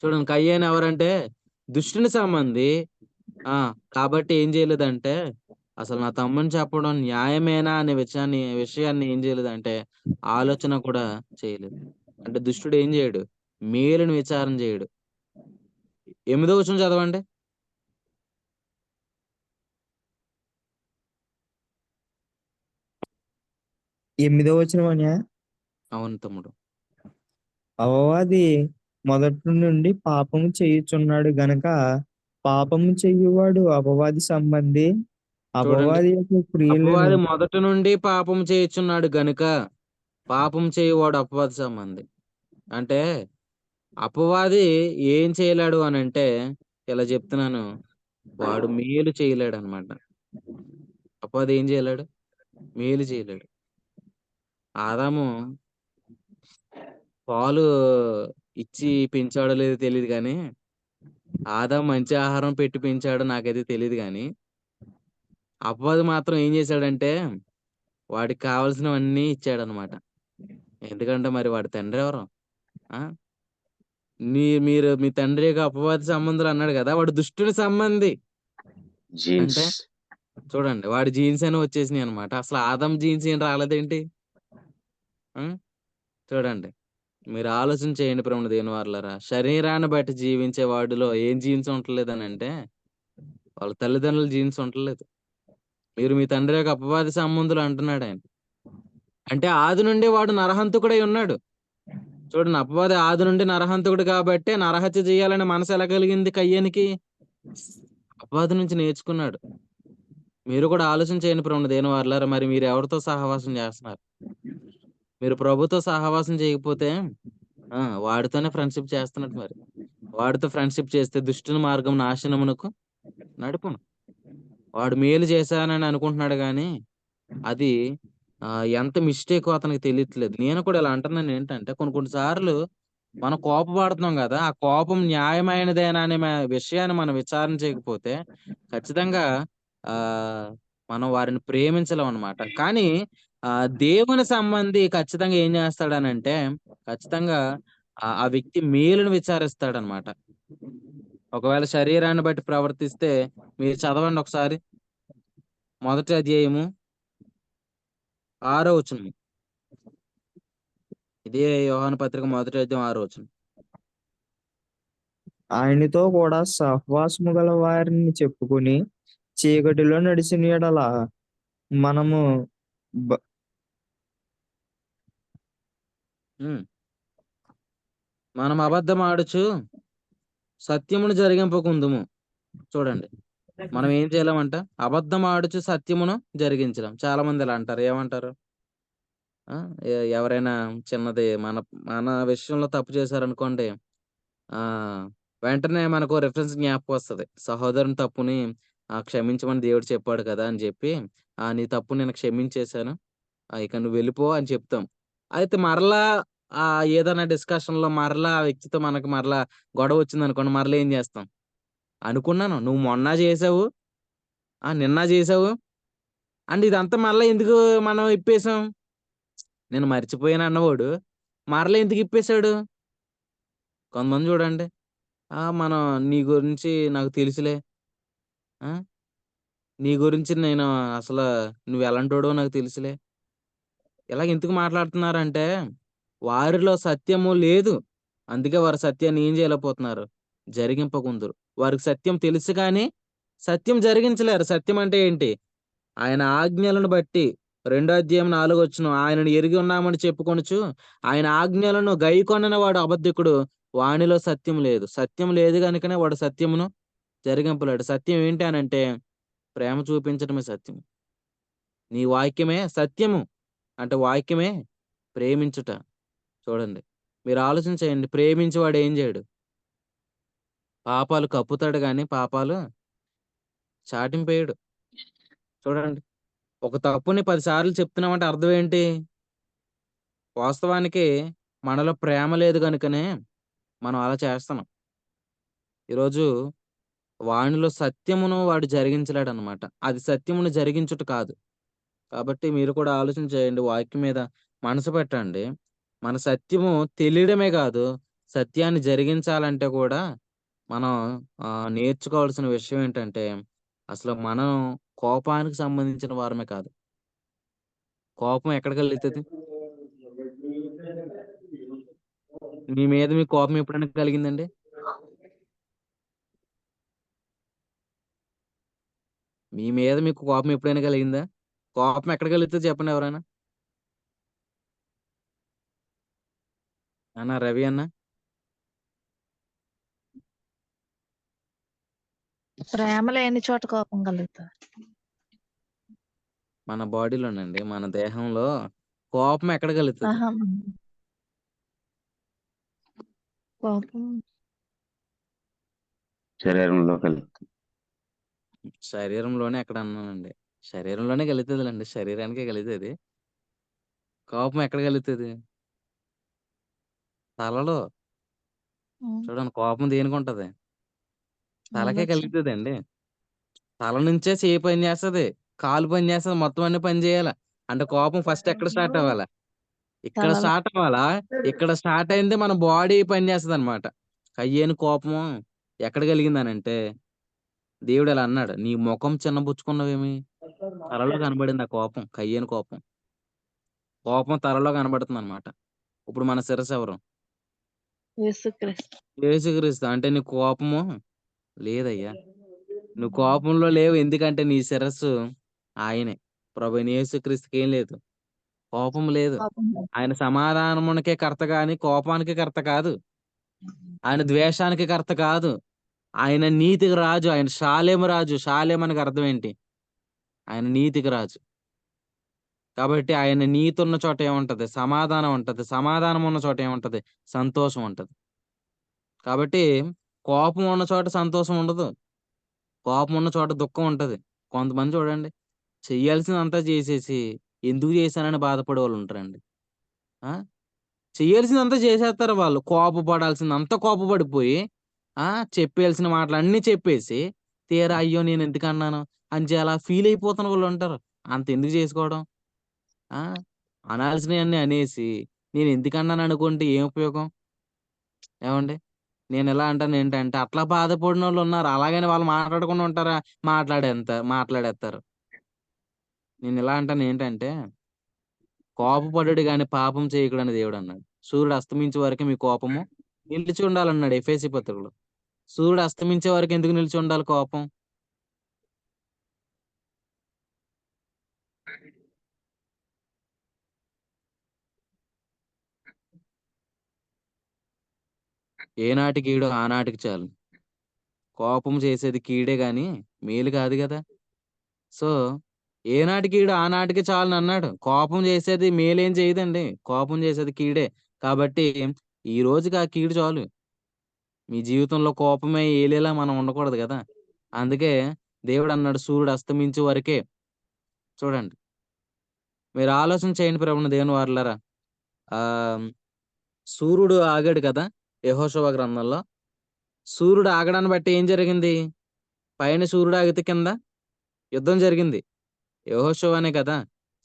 చూడండి, కయ్యేను ఎవరంటే దుష్టుని సంబంధి. కాబట్టి ఏం చేయలేదంటే అసలు నా తమ్ముని చెప్పడం న్యాయమేనా అనే విషయాన్ని ఏం చేయలేదంటే ఆలోచన కూడా చేయలేదు. అంటే దుష్టుడు ఏం చేయడు? మేలుని విచారణ చేయడు. 8వ వచనం చదవండి. ఎనిమిదవ వచనం. అవును తమ్ముడు. అపవాది మొదటి నుండి పాపము చేయుచున్నాడు గనక పాపము చేయువాడు అపవాది సంబంధి. చూడండి, అపవాది యొక్క క్రియలను అపవాది మొదటి నుండి పాపం చేయుచున్నాడు గనుక పాపం చేయువాడు అపవాది సంబంధి. అంటే అపవాది ఏం చేయలేడు అని అంటే ఇలా చెప్తున్నాను, వాడు మేలు చేయలేడు అనమాట. అపవాది ఏం చేయలేడు? మేలు చేయలేడు. ఆదాము పాలు ఇచ్చి పెంచాడో లేదో తెలియదు కానీ ఆదాము మంచి ఆహారం పెట్టి పెంచాడో నాకైతే తెలియదు కానీ అపవాది మాత్రం ఏం చేశాడంటే వాడికి కావాల్సినవన్నీ ఇచ్చాడనమాట. ఎందుకంటే మరి వాడి తండ్రి ఎవరు? ఆ మీరు మీ తండ్రి యొక్క అపవాది సంబంధులు అన్నాడు కదా, వాడు దుష్టుని సంబంధి జీన్స్ అంటే చూడండి, వాడి జీన్స్ అని వచ్చేసినాయి అనమాట. అసలు ఆదం జీన్స్ ఏం రాలేదేంటి? చూడండి, మీరు ఆలోచన చేయండి ప్రేమ దేని వాళ్ళరా. శరీరాన్ని బట్టి జీవించే వాడిలో ఏం జీన్స్ ఉండలేదని అంటే వాళ్ళ తల్లిదండ్రుల జీన్స్ ఉండలేదు. మీరు మీ తండ్రి యొక్క అపవాది సంబంధులు అంటున్నాడు ఆయన. అంటే ఆది నుండి వాడు నరహంతకుడై ఉన్నాడు. చూడండి, అపవాది ఆది నుండి నరహంతకుడు కాబట్టి నరహత్య చేయాలనే మనసు ఎలా కలిగింది కయ్యానికి? అపవాది నుంచి నేర్చుకున్నాడు. మీరు కూడా ఆలోచన చేయండి ప్రేమ దేని వాళ్ళారా. మరి మీరు ఎవరితో సహవాసం చేస్తున్నారు? మీరు ప్రభుతో సహవాసం చేయకపోతే వాడితోనే ఫ్రెండ్షిప్ చేస్తున్నట్టు. మరి వాడితో ఫ్రెండ్షిప్ చేస్తే దుష్టుని మార్గం నాశనమునకు నడుపును. వాడు మేలు చేశానని అనుకుంటున్నాడు కానీ అది ఎంత మిస్టేకో అతనికి తెలియట్లేదు. నేను కూడా ఇలా అంటున్నాను ఏంటంటే కొన్ని సార్లు మనం కోపపడుతున్నాం గదా! ఆ కోపం న్యాయమైనదేనా అనే విషయాన్ని మనం విచారణ చేయకపోతే ఖచ్చితంగా ఆహ్, మనం వారిని ప్రేమించలేమనమాట. కానీ దేవుని సంబంధి ఖచ్చితంగా ఏం చేస్తాడనంటే ఖచ్చితంగా ఆ వ్యక్తి మేలుని విచారిస్తాడనమాట. ఒకవేళ శరీరాన్ని బట్టి ప్రవర్తిస్తే మీరు చదవండి ఒకసారి. మొదటి అధ్యాయము 6 వచనం. ఇదే యోహాను పత్రిక మొదటి అధ్యాయం 6 వచనం. ఆయనతో కూడా సహవాసము గల వారిని చెప్పుకుని చీకటిలో నడిచిన యెడల మనము బ- హ్మ్. మనం అబద్ధమాడుచు సత్యమును జరిగింపకుందుము. చూడండి. మనం ఏం చేయలేమంట? అబద్ధమాడుచు సత్యమును జరిగించలేం. చాలా మంది ఇలా అంటారు. ఏమంటారు? ఆ! ఎవరైనా చిన్నది మన విషయంలో తప్పు చేశారనుకోండి. ఆ! వెంటనే మనకో రిఫరెన్స్ జ్ఞాపకమొస్తది. సహోదరుని తప్పుని క్షమించమని దేవుడు చెప్పాడు కదా! అని జెప్పి, నీ తప్పు నేను క్షమించేశాను. ఇక నువ్వు వెళ్ళిపో అని చెప్తాం. అయితే మరలా ఏదైనా డిస్కషన్‌లో మరలా ఆ వ్యక్తితో మనకు మరలా గొడవొచ్చిందనుకోండి, మరలా ఏం జేస్తాం? అనుకున్నాను. నువ్వు మొన్న జేసావు. నిన్న జేసావు. అండ్ ఇదంతా మరలా ఎందుకు మనం ఇప్పేసాం? నేను మర్చిపోయాను అన్నవాడు మరలా ఎందుకు ఇప్పేసాడు? కొంతమంది చూడండి. మనం నీ గురించి నాకు తెలుసులే. ఆ! నీ గురించి నేను అసల నువ్వెలాంటోడో నాకు తెలుసులే. ఇలాగ ఎందుకు మాట్లాడుతున్నారంటే, వారిలో సత్యము లేదు. అందుకే వారు సత్యాన్ని ఏం చేయలేకపోతున్నారు? జరిగింపకుందురు. వారికి సత్యం తెలుసు గాని, సత్యం జరిగించలేరు. సత్యం అంటే ఏంటి? ఆయన ఆజ్ఞలను బట్టి రెండో అధ్యాయం 4 వచనం ఆయనను ఎరిగి ఉన్నామని చెప్పుకొనుచు, ఆయన ఆజ్ఞలను గైకొనని వాడు అబద్ధికుడు. వానిలో సత్యం లేదు. సత్యం లేదు గనుకనే వాడు సత్యమును జరిగింపలేడు. సత్యం ఏంటి అనంటే, ప్రేమ చూపించడమే సత్యం. నీ వాక్యమే సత్యము. అంటే వాక్యమే ప్రేమించుట. చూడండి. మీరు ఆలోచన చేయండి. ప్రేమించేవాడు ఏం జేయడు? పాపాలు కప్పుతాడు గానీ, పాపాలు చాటింపేయడు. చూడండి. ఒక తప్పుని 10 సార్లు చెప్తున్నామంటే అర్థం ఏంటి? వాస్తవానికి మనలో ప్రేమ లేదు గనుకనే మనం అలా చేస్తున్నాం. ఈరోజు వానిలో సత్యమును వాడు జరిగించలేడనమాట. అది సత్యమును జరిగించుట కాదు. కాబట్టి మీరు కూడా ఆలోచన చేయండి. వాక్యం మీద మనసు పెట్టండి. మన సత్యము తెలియడమే కాదు, సత్యాన్ని జరిగించాలంటే కూడా మనం నేర్చుకోవాల్సిన విషయం ఏంటంటే, అసలు మనం కోపానికి సంబంధించిన వారమే కాదు. కోపం ఎక్కడికెళ్తది? మీ మీద మీకు కోపం ఎప్పుడైనా కలిగిందండి? మీ మీద మీకు కోపం ఎప్పుడైనా కలిగిందా? కోపం ఎక్కడికెళ్తది చెప్పండి ఎవరైనా? అన్న రవి అన్న? ప్రేమ లేని చోట కోపం కలుగుతది. మన బాడీలోనండి. మన దేహంలో కోపం ఎక్కడ కలుగుతది? ఆహా! కోపం శరీరంలో కలుగుతుంది. శరీరంలోనే ఎక్కడ అన్నానండి. శరీరంలోనే కలుగుతదిలెండి. శరీరానికే కలుగుతది. కోపం ఎక్కడ కలుగుతది? తలలో. హ్మ్. చూడండి కోపం దేనికుంటది? తలకే ఆలోచన. కలుగుతదండి. తల నుంచే చెయ్యి పని చేస్తది. కాలు పని చేస్తది. మొత్తం అన్నీ పని చేయాల. అంటే కోపం ఫస్ట్ ఎక్కడ స్టార్ట్ అవ్వాల? ఇక్కడ తలలో. స్టార్ట్ అవ్వాలా? ఇక్కడ స్టార్ట్ అయింది మన బాడీ పని చేస్తదనమాట. కయ్యేని కోపము ఎక్కడ కలిగిందనంటే, దేవుడు ఇలా అన్నాడు. "నీ మొఖం చిన్నబుచ్చుకున్నవేమి? తలలో కనబడింది ఆ కోపం. కయ్యేని కోపం. కోపం తలలో కనబడుతుందనమాట. ఇప్పుడు మన శిరస్సు ఎవరు? యేసుక్రీస్తు. యేసుక్రీస్తు. అంటే నీకు కోపము లేదయ్యా. నువ్వు కోపంలో లేవు. ఎందుకంటే నీ శిరస్సు ఆయనే. ప్రభువైన యేసుక్రీస్తుకేం లేదు. కోపం లేదు. కోపం లేదు. ఆయన సమాధానమునకే కర్త గాని, కోపానికి కర్త కాదు. ఆయన ద్వేషానికి కర్త కాదు. ఆయన నీతికి రాజు. ఆయన షాలేము రాజు. షాలేం అనగా అర్థం ఏంటి? ఆయన నీతికి రాజు. కాబట్టి ఆయన నీతున్న చోట ఏముంటది? సమాధానం ఉంటది. సమాధానం ఉన్న చోట ఏముంటది? సంతోషం ఉంటది. కాబట్టి కోపం ఉన్న చోట సంతోషం ఉండదు. కోపం ఉన్న చోట దుఃఖం ఉంటది. కొంతమంది చూడండి చెయ్యాల్సిందంతా చేసేసి, ఎందుకు చేశానని బాధపడే వాళ్ళు ఉంటారండి. ఆ చేయాల్సిందంతా చేసేస్తారు వాళ్ళు. కోపపడాల్సిందంతా కోపపడిపోయి, ఆ! చెప్పేయాల్సిన మాటలన్నీ చెప్పేసి, తీరా అయ్యో! నేనెందుకన్నాను అని అలా ఫీల్ అయిపోతున్న వాళ్ళుంటారు. అంతెందుకు చేసుకోవడం? ఆ! అనాల్సినయన్నీ అనేసి, నేనెందుకన్నాననుకుంటే ఏం ఉపయోగం? ఏవండీ? నేనెలా అంటానేంటంటే, అట్లా బాధపడినోళ్ళున్నారు. అలాగని వాళ్ళు మాట్లాడకుండా ఉంటారా? మాట్లాడేత్తారు. నేనెలా అంటానేంటంటే, కోపపడుడు గాని పాపం చేయకుడని దేవుడన్నాడు. సూర్యుడు అస్తమించే వరకే మీ కోపము నిలిచి ఉండాలన్నాడు ఎఫెసీ పత్రికలో. సూర్యుడు అస్తమించే వరకు ఎందుకు నిలిచి ఉండాలి కోపం? ఏనాటికి కీడో ఆనాటికి చాలు. కోపం చేసేది కీడే గాని మేలు కాదు గదా! సో, ఏనాటి కీడు ఆనాటికి చాలునన్నాడు. కోపం చేసేది మేలేం చేయదండి. కోపం చేసేది కీడే. కాబట్టి ఈ రోజుకి ఆ కీడు చాలు. మీ జీవితంలో కోపమే ఏలేలా మనం ఉండకూడదు గదా! అందుకే దేవుడన్నాడు సూర్యుడు అస్తమించే వరకే. చూడండి. మీరు ఆలోచన చేయండి ప్రభువున దేవుని వారలారా. ఆహ్, సూర్యుడు ఆగాడు కదా! యెహోషువ గ్రంథంలో. సూర్యుడు ఆగడాన్ని బట్టి ఏం జరిగింది? పైన సూర్యుడు ఆగితే కింద యుద్ధం జరిగింది. యెహోషువనే కదా!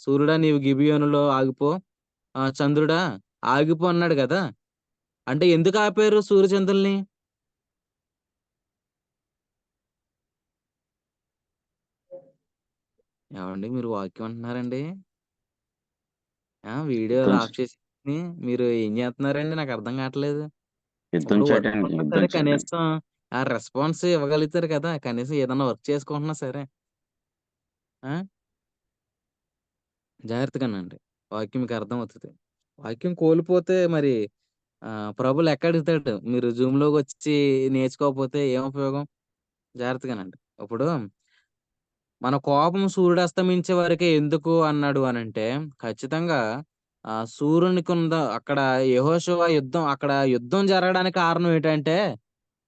సూర్యుడా నీవు గిబియోనులో ఆగిపో. చంద్రుడా ఆగిపో అన్నాడు గదా! అంటే ఎందుకు ఆపారు సూర్యచంద్రుల్ని? ఏవండీ మీరు వాక్యం అంటున్నారండి? వీడియోలు యుద్ధం ఆఫ్ చేసి మీరు ఏం జేత్తన్నారండి? నాకర్థం కావట్లేదు. యుద్ధం ఇప్పుడు వర్క్ చేయటానికి ఉన్నా యుద్ధం సరే చేయటానికి. కనీసం ఆ రెస్పాన్స్ ఇవ్వగలుగుతారు కదా! కనీసం ఏదన్నా వర్క్ చేసుకుంటున్నా సరే. ఆ! జాగ్రత్తగానండి. వాక్యం మీకు అర్థమవుతది. వాక్యం కోల్పోతే మరి ప్రభు లెక్కడుగుతాడు. మీరు జూమ్‌లోకొచ్చి నేర్చుకోకపోతే ఏం ఉపయోగం? జాగ్రత్తగానండి. ఇప్పుడు మన కోపం సూర్యుడస్తమించే వరకే ఎందుకు అన్నాడు అనంటే, ఖచ్చితంగా సూర్యునికుంద అక్కడ యెహోషువ అక్కడ యుద్ధం జరగడానికి కారణం ఏంటంటే,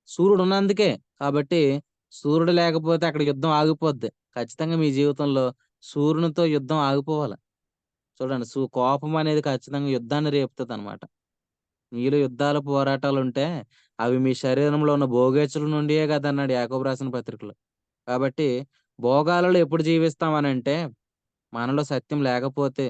సూర్యుడున్నందుకే. కాబట్టి సూర్యుడు లేకపోతే అక్కడ యుద్ధం ఆగిపోద్ది. ఖచ్చితంగా మీ జీవితంలో సూర్యునితో యుద్ధం ఆగిపోవాలి. చూడండి కోపం అనేది ఖచ్చితంగా యుద్ధాన్ని రేపుతదనమాట. మీలో యుద్ధాలు, పోరాటాలుంటే అవి మీ శరీరంలో ఉన్న భోగేచ్చుల నుండియే గదన్నాడు యాకోబు రాసిన పత్రికలో. కాబట్టి భోగాలలో ఎప్పుడు జీవిస్తామనంటే, మనలో సత్యం లేకపోతే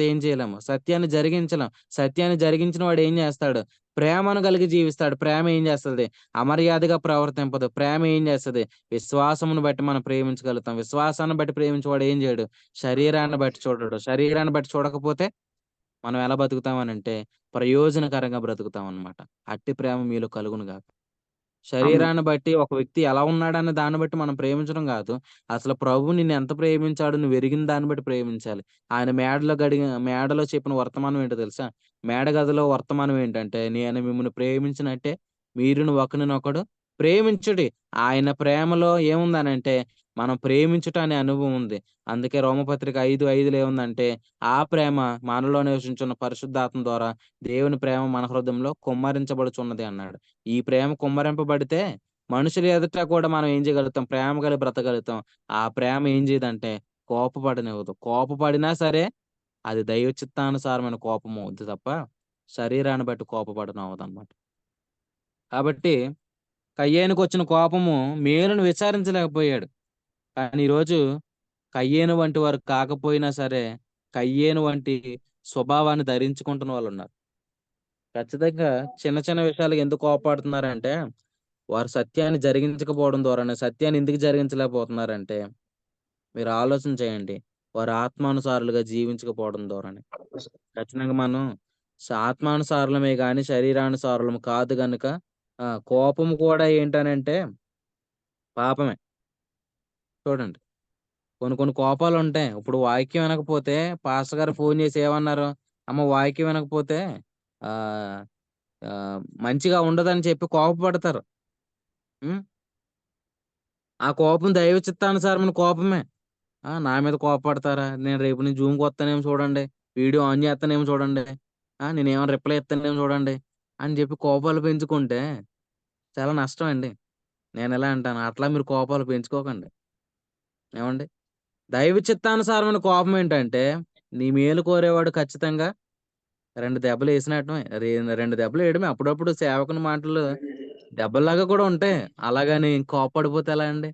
ఏం చేయలేము. సత్యాన్ని జరిగించలేం. సత్యాన్ని జరిగించిన వాడు ఏం జేస్తాడు? ప్రేమను కలిగి జీవిస్తాడు. ప్రేమ ఏం జేస్తది? అమర్యాదగా ప్రవర్తింపదు. ప్రేమ ఏం జేస్తది? విశ్వాసమును బట్టి మనం ప్రేమించగలుగుతాం. విశ్వాసాన్ని బట్టి ప్రేమించేవాడు ఏం జేయడు? శరీరాన్ని బట్టి చూడడు. శరీరాన్ని బట్టి చూడకపోతే మనం ఎలా బతుకుతామనంటే, ప్రయోజనకరంగా బ్రతుకుతామనమాట. అట్టి ప్రేమ మీలో కలుగును గాక. ఆమె శరీరాన్ని బట్టి ఒక వ్యక్తి ఎలా ఉన్నాడన్న దాన్ని బట్టి మనం ప్రేమించడం గాదు. అసలు ప్రభువు నిన్నెంత ప్రేమించాడో నువ్వెరిగిన దాన్ని బట్టి ప్రేమించాలి. ఆయన మేడలో చెప్పిన వర్తమానం ఏంటో తెలుసా? మేడ గదిలో వర్తమానం ఏంటంటే, నేను మిమ్మును ప్రేమించినట్టే మీరును ఒకడినొకడు ప్రేమించుడి. ఆయన ప్రేమలో ఏముందనంటే, మనం ప్రేమించుట అనే అనుభవం ఉంది. అందుకే రోమపత్రిక 5:5లో ఏముందంటే, ఆ ప్రేమ మనలో నివసించున్న పరిశుద్ధాత్మ ద్వారా దేవుని ప్రేమ మన హృదయంలో కుమ్మరించబడుచున్నది అన్నాడు. ఈ ప్రేమ కుమ్మరింపబడితే మనుషుల ఎదుట కూడా మనం ఏం చేయగలుగుతాం? ప్రేమ కలిగి బ్రతకగలుగుతాం. ఆ ప్రేమ ఏం చేయదంటే కోపపడనివ్వదు. కోపపడినా సరే అది దైవ చిత్తానుసారమైన కోపం అవుద్ది తప్ప శరీరాన్ని బట్టి కోపపడనవ్వదనమాట. కాబట్టి కయ్యేనుకొచ్చిన కోపము మేలును విచారించలేకపోయాడు. కానీ ఈరోజు కయ్యేను వంటి వారు కాకపోయినా సరే కయ్యేను వంటి స్వభావాన్ని ధరించుకుంటున్న వాళ్ళున్నారు. ఖచ్చితంగా చిన్న చిన్న విషయాలకి ఎందుకు కోప్పడుతున్నారంటే, వారు సత్యాన్ని జరిగించకపోవడం ద్వారానే సత్యాన్ని ఎందుకు జరిగించలేకపోతున్నారంటే, మీరు ఆలోచన చేయండి. వారు ఆత్మానుసారులుగా జీవించకపోవడం ద్వారానే. ఖచ్చితంగా మనం ఆత్మానుసారులమే గాని శరీరానుసారులం కాదు గనుక కోపం కూడా ఏంటనంటే పాపమే. చూడండి. కొన్ని కొన్ని కోపాలుంటాయి. ఇప్పుడు వాక్యం వినకపోతే పాస్టర్ గారు ఫోను చేసి ఏమన్నారు? అమ్మ వాక్యం వినకపోతే ఆహ్, మంచిగా ఉండదని చెప్పి కోపపడతారు. హ్మ్. ఆ కోపం దైవ చిత్తానుసారమైన కోపమే. నా మీద కోపపడతారా? నేను రేపు నుంచి జూమ్‌కొత్తానేమో చూడండి. వీడియో ఆన్ చేత్తానేమో చూడండి. నేనేమైనా రిప్లై ఇత్తానేమో చూడండి. అని చెప్పి కోపాలు పెంచుకుంటే చాలా నష్టం అండి. నేనెలా అంటాను, అట్లా మీరు కోపాలు పెంచుకోకండి. ఏవండీ? దైవ చిత్తానుసారమైన కోపం ఏంటంటే నీ మేలు కోరేవాడు ఖచ్చితంగా 2 దెబ్బలు వేసినట్టమే. 2 దెబ్బలు వేయడమే. అప్పుడప్పుడు సేవకుని మాటలు దెబ్బల్లాగా కూడా ఉంటాయి. అలాగని కోప్పడిపోతే ఎలా అండి?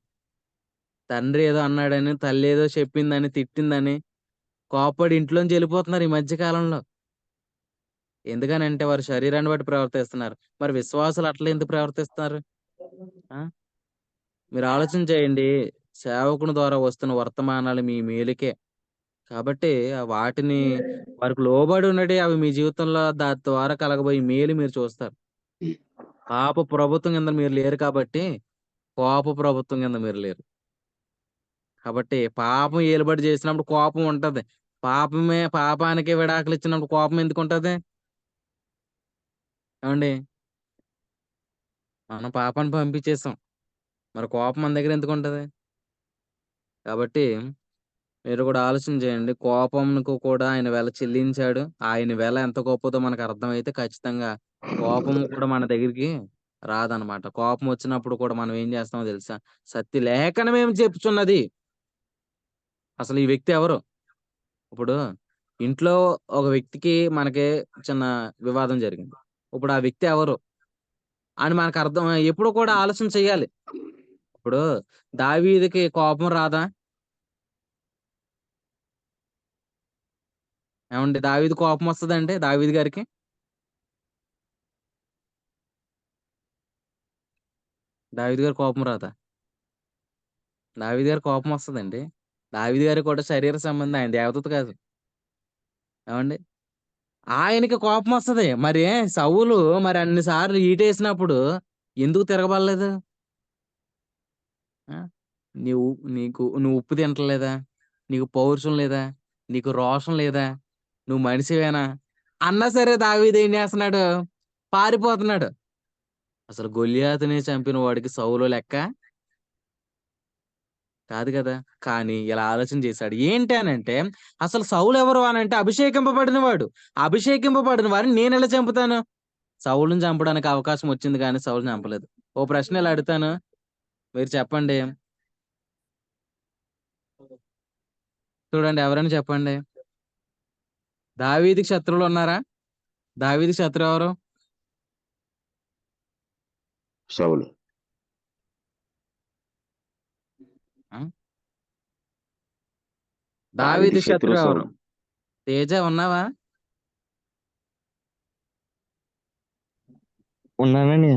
తండ్రి ఏదో అన్నాడని, తల్లి ఏదో చెప్పిందని, తిట్టిందని కోప్పడి ఇంట్లోంచి వెళ్ళిపోతున్నారు ఈ మధ్య కాలంలో. ఎందుకనంటే వారు శరీరాన్ని బట్టి ప్రవర్తిస్తున్నారు. మరి విశ్వాసులు అట్లా ఎందుకు ప్రవర్తిస్తారు? ఆ! మీరు ఆలోచన చేయండి. సేవకుని ద్వారా వస్తున్న వర్తమానాలు మీ మేలుకే. కాబట్టి వాటిని వారికి లోబడి ఉండండి. అవి మీ జీవితంలో దాని ద్వారా కలగబోయే మేలు మీరు చూస్తారు. పాప ప్రభుత్వం కింద మీరు లేరు కాబట్టి, కోప ప్రభుత్వం కింద మీరు లేరు. కాబట్టి పాపం ఏలుబడి చేసినప్పుడు కోపం ఉంటది. పాపానికి విడాకులు ఇచ్చినప్పుడు కోపం ఎందుకుంటది? ఏవండీ? మనం పాపాన్ని పంపించేసాం. మరి కోపం మన దగ్గర ఎందుకుంటది? కాబట్టి మీరు కూడా ఆలోచన చేయండి. కోపంకు కూడా ఆయన వెల చెల్లించాడు. ఆయన వెల ఎంత గొప్పదో మనకు అర్థమైతే ఖచ్చితంగా కోపం కూడా మన దగ్గరికి రాదనమాట. కోపం వచ్చినప్పుడు కూడా మనం ఏం చేస్తామో తెలుసా? సత్య లేఖనం ఏమి చెప్పుచున్నది? అసలు ఈ వ్యక్తి ఎవరు? ఇప్పుడు ఇంట్లో ఒక వ్యక్తికి మనకి చిన్న వివాదం జరిగింది. ఇప్పుడు ఆ వ్యక్తి ఎవరు? అని మనకు అర్థం ఎప్పుడు కూడా ఆలోచన చేయాలి. ఇప్పుడు దావీదుకి కోపం రాదా? ఏమండి దావీదు కోపం వస్తదండి దావీదు గారికి? దావీదు గారికి కోపం రాదా? దావీదు గారికి కోపం వస్తదండి. దావీదు గారికి కూడా శరీర సంబంధి. ఆయన దేవదూత కాదు. ఏమండి? ఆయనకి కోపం వస్తది. మరి సౌలు మరి అన్ని సార్లు ఈటేసినప్పుడు ఎందుకు తిరగబడలేదు? ఆ! నీవు నువ్వు ఉప్పు తింటలేదా? నీకు పౌరుషం లేదా? నీకు రోషం లేదా? నువ్వు మనిషివేనా? అన్నా సరే దావీదు ఏం చేస్తున్నాడు? పారిపోతున్నాడు. అసలు గొల్లియాతుని చంపిన వాడికి సౌలు లెక్క కాదు కదా! కానీ ఇలా ఆలోచన చేశాడు. ఏంటి అనంటే అసలు సౌలు ఎవరు అనంటే అభిషేకింపబడిన వాడు. అభిషేకింపబడిన వారిని నేనెలా చంపుతాను? సౌలుని చంపడానికి అవకాశం వచ్చింది గానీ సౌలుని చంపలేదు. ఓ ప్రశ్న ఇలా అడుగుతాను. మీరు చెప్పండి. చూడండి ఎవరైనా చెప్పండి. దావీదుకి శత్రువులున్నారా? దావీదుకి శత్రువు ఎవరు? సౌలు. ఆ! దావీదు దావీదుకి శత్రువు శత్రువు ఎవరు? సౌలు. తేజ ఉన్నావా? ఉన్నానండి.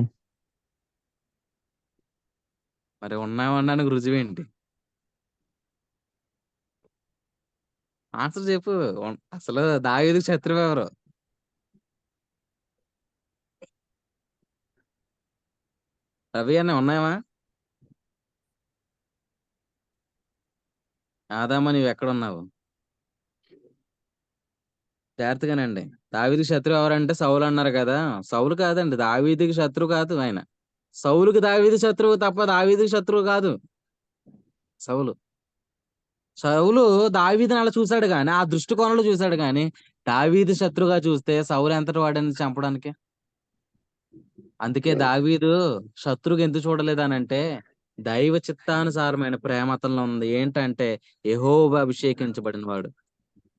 మరి ఉన్నావనడానికి రుజువేంటి? ఆన్సర్ చెప్పు. అసలు దావీదుకి శత్రువు ఎవరు? రవి అన్న ఉన్నావా? ఆదామా నీవెక్కడున్నావు? జాగ్రత్తగానండి. దావీదుకి శత్రువు ఎవరంటే సౌలు అన్నారు కదా! సౌలు కాదండి. దావీదుకి శత్రువు కాదు ఆయన. సౌలుకి దావీదు శత్రువు తప్ప దావీదుకి శత్రువు కాదు సౌలు. సౌలు దావీదుని అలా చూసాడు గాని, ఆ దృష్టికోణంలో చూసాడు గాని, దావీదు శత్రువుగా చూస్తే సౌలు ఎంతటి వాడని చంపడానికి? అందుకే దావీదు శత్రువుగా ఎందుకు చూడలేదనంటే, దైవ చిత్తానుసారమైన ప్రేమ అతనిలో ఉంది. ఏంటంటే, యెహోవా అభిషేకించబడిన వాడు.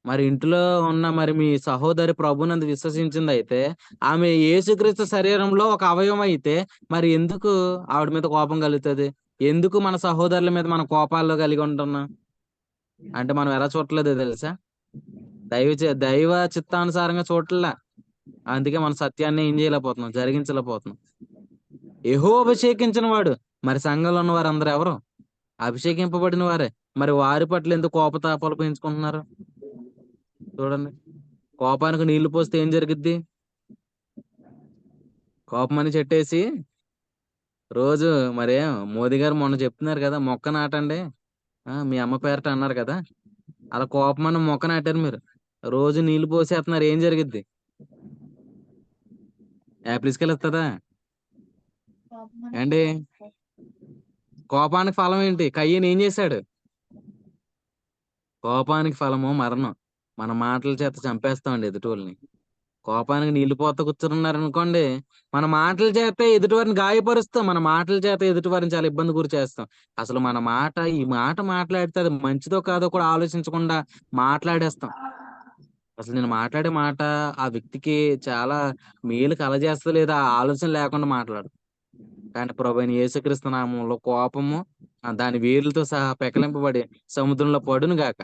మరి ఇంట్లో ఉన్న మరి మీ సహోదరి ప్రభువునందు విశ్వసించిందయితే, ఆమె యేసుక్రీస్తు శరీరంలో ఒక అవయవం అయితే, మరి ఎందుకు ఆవిడ మీద కోపం కలుగుతది? ఎందుకు మన సహోదరుల మీద మనం కోపాలు కలిగి ఉంటున్నాం? అంటే మనం ఎలా చూడట్లేదో తెలుసా? దైవ చిత్తానుసారంగా చూడట్లా. అందుకే మన సత్యాన్ని ఏం చేయలేకపోతున్నాం, జరిగించలేకపోతున్నాం. యెహోవా అభిషేకించిన వాడు. మరి సంఘంలో ఉన్న వారందరూ ఎవరు? అభిషేకింపబడిన వారే. మరి వారి పట్ల ఎందుకు కోపతాపాలు పెంచుకుంటున్నారు? చూడండి. కోపానికి నీళ్లు పోస్తే ఏం జరిగిద్ది? కోపమని చెట్టేసి రోజు మోదీ గారు మొన్న చెప్తున్నారు కదా! మొక్క నాటండి. మీ అమ్మ పేరట అన్నారు కదా! అలా కోపమని మొక్క నాటారు మీరు. రోజు నీళ్లు పోసేస్తున్నారు ఏం జరిగిద్ది? యాపిల్స్‌కాయలు ఏండి? కోపానికి ఫలం ఏంటి? కయీను ఏం చేశాడు? కోపానికి ఫలము మరణం. మన మాటల చేత చంపేస్తామండి ఎదుటోళ్ళని. కోపానికి నీళ్లు పోత కూర్చున్నారనుకోండి, మన మాటల చేత ఎదుటివారిని గాయపరుస్తాం. మన మాటల చేత ఎదుటివారిని చాలా ఇబ్బంది గురి చేస్తాం. అసలు మన మాట ఈ మాట మాట్లాడితే అది మంచిదో కాదో కూడా ఆలోచించకుండా మాట్లాడేస్తాం. అసలు నేను మాట్లాడే మాట ఆ వ్యక్తికి చాలా మేలు కలగజేస్తదో లేదా ఆ ఆలోచన లేకుండా మాట్లాడతాం. కానీ ప్రభువైన యేసుక్రీస్తు నామంలో కోపము దాని వేర్లతో సహా పెకలింపబడి సముద్రంలో పడును గాక.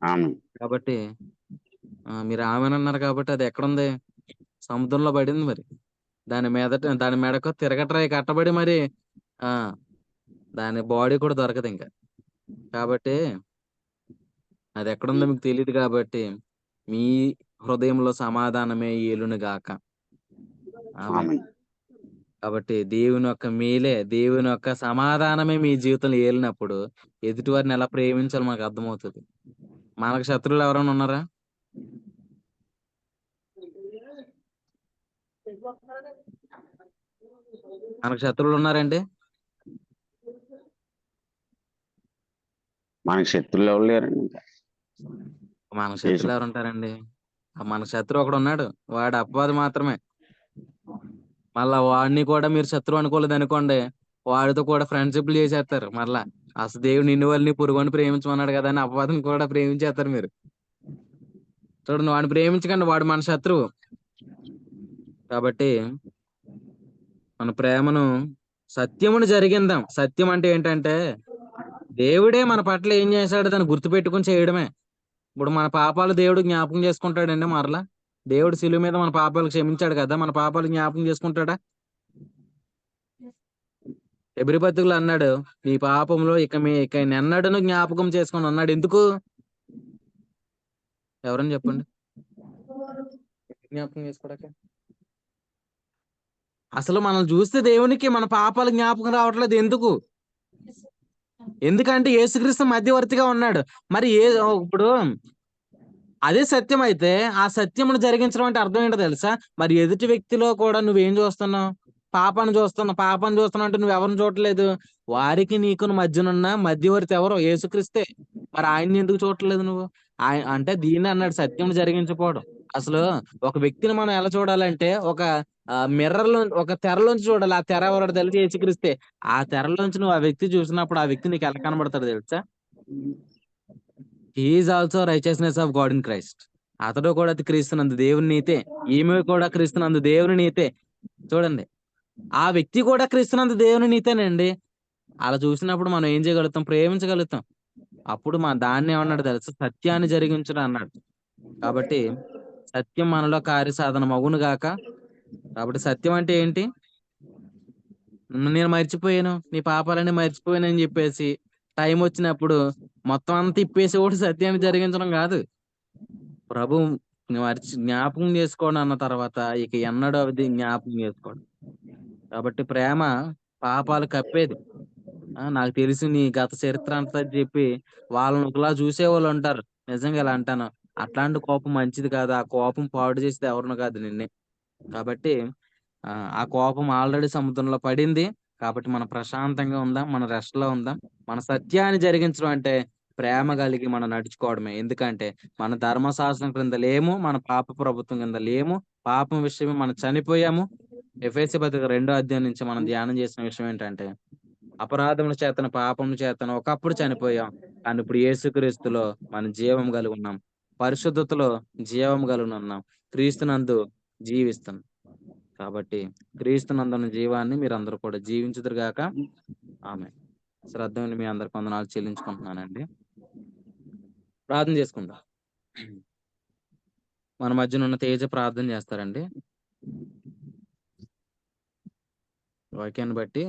ఆమేన్. కాబట్టి మీరు ఆమేన్ అన్నారు కాబట్టి అది ఎక్కడుంది? సముద్రంలో పడింది మరి. దాని మెడకు తిరగట్రాయి కట్టబడి మరి ఆ దాని బాడీ కూడా దొరకదింక. కాబట్టి అది ఎక్కడుందో మీకు తెలీదు కాబట్టి మీ హృదయంలో సమాధానమే ఏలును గాక. ఆమేన్. ఆమేన్. కాబట్టి దేవుని యొక్క మేలే, దేవుని యొక్క సమాధానమే మీ జీవితంలో ఏలినప్పుడు ఎదుటివారిని ఎలా ప్రేమించాలో మనకు అర్థమవుతది. మనకు శత్రువులు ఎవరైనా ఉన్నారా? మనకు శత్రువులు ఉన్నారండి? మనకి శత్రువులు ఎవరు లేరండి ఇంకా. మనకు యేసు శత్రువులు ఎవరుంటారండి? మన శత్రువు ఒకడున్నాడు. వాడు అపవాది మాత్రమే. మళ్ళా వాడిని కూడా మీరు శత్రువు అనుకోలేదనుకోండి, వాడితో కూడా ఫ్రెండ్‌షిప్‌లు చేసేస్తారు మరలా. అసలు దేవుడు నిన్ను వల్లి నీ పొరుగువాడిని ప్రేమించమన్నాడు కదా! అని అపవాదిని కూడా ప్రేమించేస్తారు మీరు. చూడండి వాడిని ప్రేమించకండి. వాడు మన శత్రువు. కాబట్టి మన ప్రేమను సత్యమును జరిగిందాం. సత్యం అంటే ఏంటంటే దేవుడే మన పట్ల ఏం చేశాడో దాన్ని గుర్తుపెట్టుకొని చేయడమే. ఇప్పుడు మన పాపాలు దేవుడు జ్ఞాపకం చేసుకుంటాడండి మరలా? దేవుడు శిలువ మీద మన పాపాలు క్షమించాడు కదా! మన పాపాలు జ్ఞాపకం చేసుకుంటాడా? హెబ్రీ పత్రికలో అన్నాడు, నీ పాపంలో ఇక నెన్నడను జ్ఞాపకం చేసుకోను అన్నాడు. ఎందుకు? ఎవరని చెప్పండి? జ్ఞాపకం చేసుకోవడాక? అసలు మనల్ని చూస్తే దేవునికి మన పాపాలు జ్ఞాపకం రావట్లేదు ఎందుకు? ఎందుకంటే యేసుక్రీస్తు మధ్యవర్తిగా ఉన్నాడు. మరి ఇప్పుడు అదే సత్యం అయితే ఆ సత్యమును జరిగించడం అంటే అర్థం ఏంటో తెలుసా? మరి ఎదుటి వ్యక్తిలో కూడా నువ్వేం చూస్తున్నావు? పాపాన్ని చూస్తున్నావు అంటే నువ్వెవరిని చూడట్లేదు. వారికి నీకును మధ్యనున్న మధ్యవర్తి ఎవరు? యేసుక్రీస్తే. మరి ఆయన్ని ఎందుకు చూడట్లేదు నువ్వు? అంటే దీన్ని అన్నాడు సత్యమును జరిగించకపోవడం. అసలు ఒక వ్యక్తిని మనం ఎలా చూడాలంటే ఒక ఒక తెరలోంచి చూడాలి. ఆ తెర ఎవరో తెలుసా? యేసుక్రీస్తే. ఆ తెరలోంచి నువ్వు ఆ వ్యక్తి చూసినప్పుడు ఆ వ్యక్తి నీకు ఎలా కనబడతాడో తెలుసా? He is also righteousness of God in Christ. అతడు కూడా క్రీస్తునందు దేవుని నీతే. ఈమె కూడా క్రీస్తునందు దేవుని నీతే. చూడండి. ఆ వ్యక్తి కూడా క్రీస్తునందు దేవుని నీతేనండి. అలా చూసినప్పుడు మనం ఏం చేయగలుగుతాం? ప్రేమించగలుగుతాం. అప్పుడు దాన్ని ఏమన్నాడు తెలుసా? సత్యాన్ని జరిగించుట అన్నాడు. కాబట్టి సత్యం మనలో కార్యసాధనం అగును గాక. కాబట్టి సత్యం అంటే ఏంటి? నేను మర్చిపోయాను. నీ పాపాలన్నీ మర్చిపోయానని చెప్పేసి టైమొచ్చినప్పుడు మొత్తం అంతా ఇప్పేసేవాడు సత్యాన్ని జరిగించడం గాదు. ప్రభు జ్ఞాపకం చేసుకోండి అన్న తర్వాత ఇక ఎన్నడూ అది జ్ఞాపకం చేసుకోడు. కాబట్టి ప్రేమ పాపాలు కప్పేది. నాకు తెలుసు నీ గత చరిత్ర అంతా చెప్పి వాళ్ళని ఒకలా చూసేవాళ్ళుంటారు. నిజంగా ఇలా అంటాను. అట్లాంటి కోపం మంచిది కాదు. ఆ కోపం పాడు చేసేది ఎవరిని కాదు నిన్నే. కాబట్టి ఆ కోపం ఆల్రెడీ సముద్రంలో పడింది. కాబట్టి మనం ప్రశాంతంగా ఉందాం. మన రెస్ట్‌లో ఉందాం. మన సత్యాన్ని జరిగించడం అంటే ప్రేమ కలిగి మనం నడుచుకోవడమే. ఎందుకంటే మన ధర్మశాస్త్రం క్రింద లేము. మన పాప ప్రభుత్వం కింద లేము. పాపం విషయమే మనం చనిపోయాము. ఎఫెసీ పత్రిక 2వ అధ్యాయం నుంచి మనం ధ్యానం చేసిన విషయం ఏంటంటే అపరాధముల చేతను, పాపముల చేతను ఒకప్పుడు చనిపోయాం. కానీ ఇప్పుడు యేసుక్రీస్తులో మనం జీవం కలిగి ఉన్నాం. పరిశుద్ధతలో జీవం కలిగి ఉన్నాం. క్రీస్తునందు జీవిస్తున్నాం. కాబట్టి క్రీస్తునందున్న జీవాన్ని మీరందరూ కూడా జీవించుదురు గాక. ఆమేన్. శ్రద్ధమైన మీ అందరికి వందనాలు చెల్లించుకుంటున్నానండి. ప్రార్థన చేసుకుందాం. మన మధ్యన ఉన్న తేజ ప్రార్థన చేస్తారండి. వాక్యాన్ని బట్టి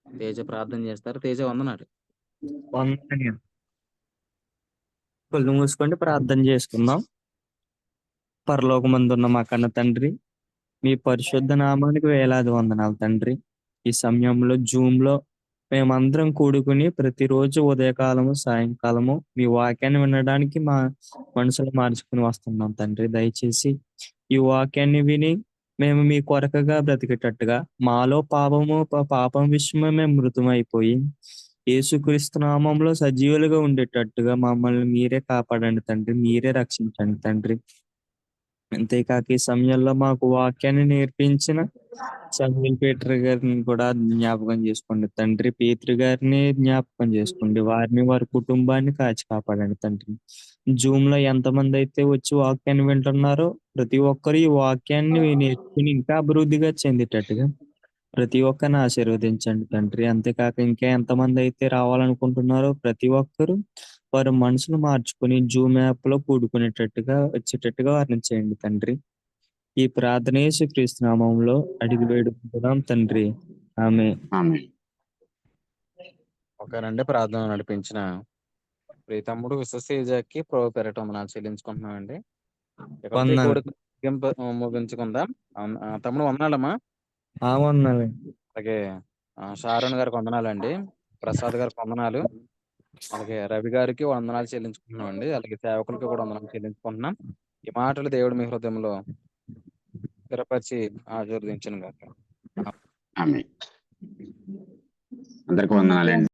తేజ ప్రార్థన చేస్తారు. తేజ వందనాలు. వందనాలు. కళ్ళు మూసుకొని ప్రార్థన చేసుకుందాం. పరలోకమందున్న మా కన్న తండ్రి, మీ పరిశుద్ధ నామానికి వేలాది వందనాలు తండ్రి. ఈ సమయంలో జూమ్‌లో మేమందరం కూడుకుని ప్రతిరోజు ఉదయకాలము, సాయంకాలము మీ వాక్యాన్ని వినడానికి మా మనసులు మార్చుకుని వస్తున్నాం తండ్రి. దయచేసి ఈ వాక్యాన్ని విని మేము మీ కొరకగా బ్రతికేటట్టుగా మాలో పాపం విషయమే మేము మృతమైపోయి యేసుక్రీస్తు నామంలో సజీవులుగా ఉండేటట్టుగా మమ్మల్ని మీరే కాపాడండి తండ్రి. మీరే రక్షించండి తండ్రి. అంతేకాక ఈ సమయంలో మాకు వాక్యాన్ని నేర్పించిన సమీల్ పీటర్ గారిని కూడా జ్ఞాపకం చేసుకోండి తండ్రి. పేతురు గారిని జ్ఞాపకం చేసుకోండి. వారిని వారి కుటుంబాన్ని కాచి కాపాడండి తండ్రి. జూమ్ లో ఎంతమంది అయితే వచ్చి వాక్యాన్ని వింటున్నారో ప్రతి ఒక్కరు ఈ వాక్యాన్ని నేర్చుకుని ఇంకా అభివృద్ధిగా చెందేటట్టుగా ప్రతి ఒక్కరిని ఆశీర్వదించండి తండ్రి. అంతేకాక ఇంకా ఎంతమంది అయితే రావాలనుకుంటున్నారో ప్రతి ఒక్కరు వారి మనసును మార్చుకుని జూమ్ యాప్ లో కూడుకునేటట్టుగా వచ్చేటట్టుగా వారిని చేయండి తండ్రి. ఈ ప్రార్థన యేసుక్రీస్తు నామములో అడిగి వేడుకుంటున్నాం తండ్రి. ఆమె ఆమె ఓకేనండి. ప్రార్థన నడిపించిన ప్రియ తమ్ముడు విశ్వసేజకి ప్రభు పేరట వందనాలు చెల్లించుకుంటున్నామండి. ఇక్కడితో ఈ వందనాలు. కోరిక ముగించుకుందాం. తమ్ముడు వందనాలమ్మా. వందనాలు. అలాగే షారోన్ గారికి వందనాలండి. ప్రసాద్ గారికి వందనాలు. అలాగే రవి గారికి వందనాలు చెల్లించుకుంటున్నాం అండి. అలాగే సేవకులకి కూడా వందనాలు చెల్లించుకుంటున్నాం. ఈ మాటలు దేవుడు మీ హృదయంలో స్థిరపరిచి ఆశీర్వదించును గాక. ఆమె అందరికి అందుకే వందనాలండి.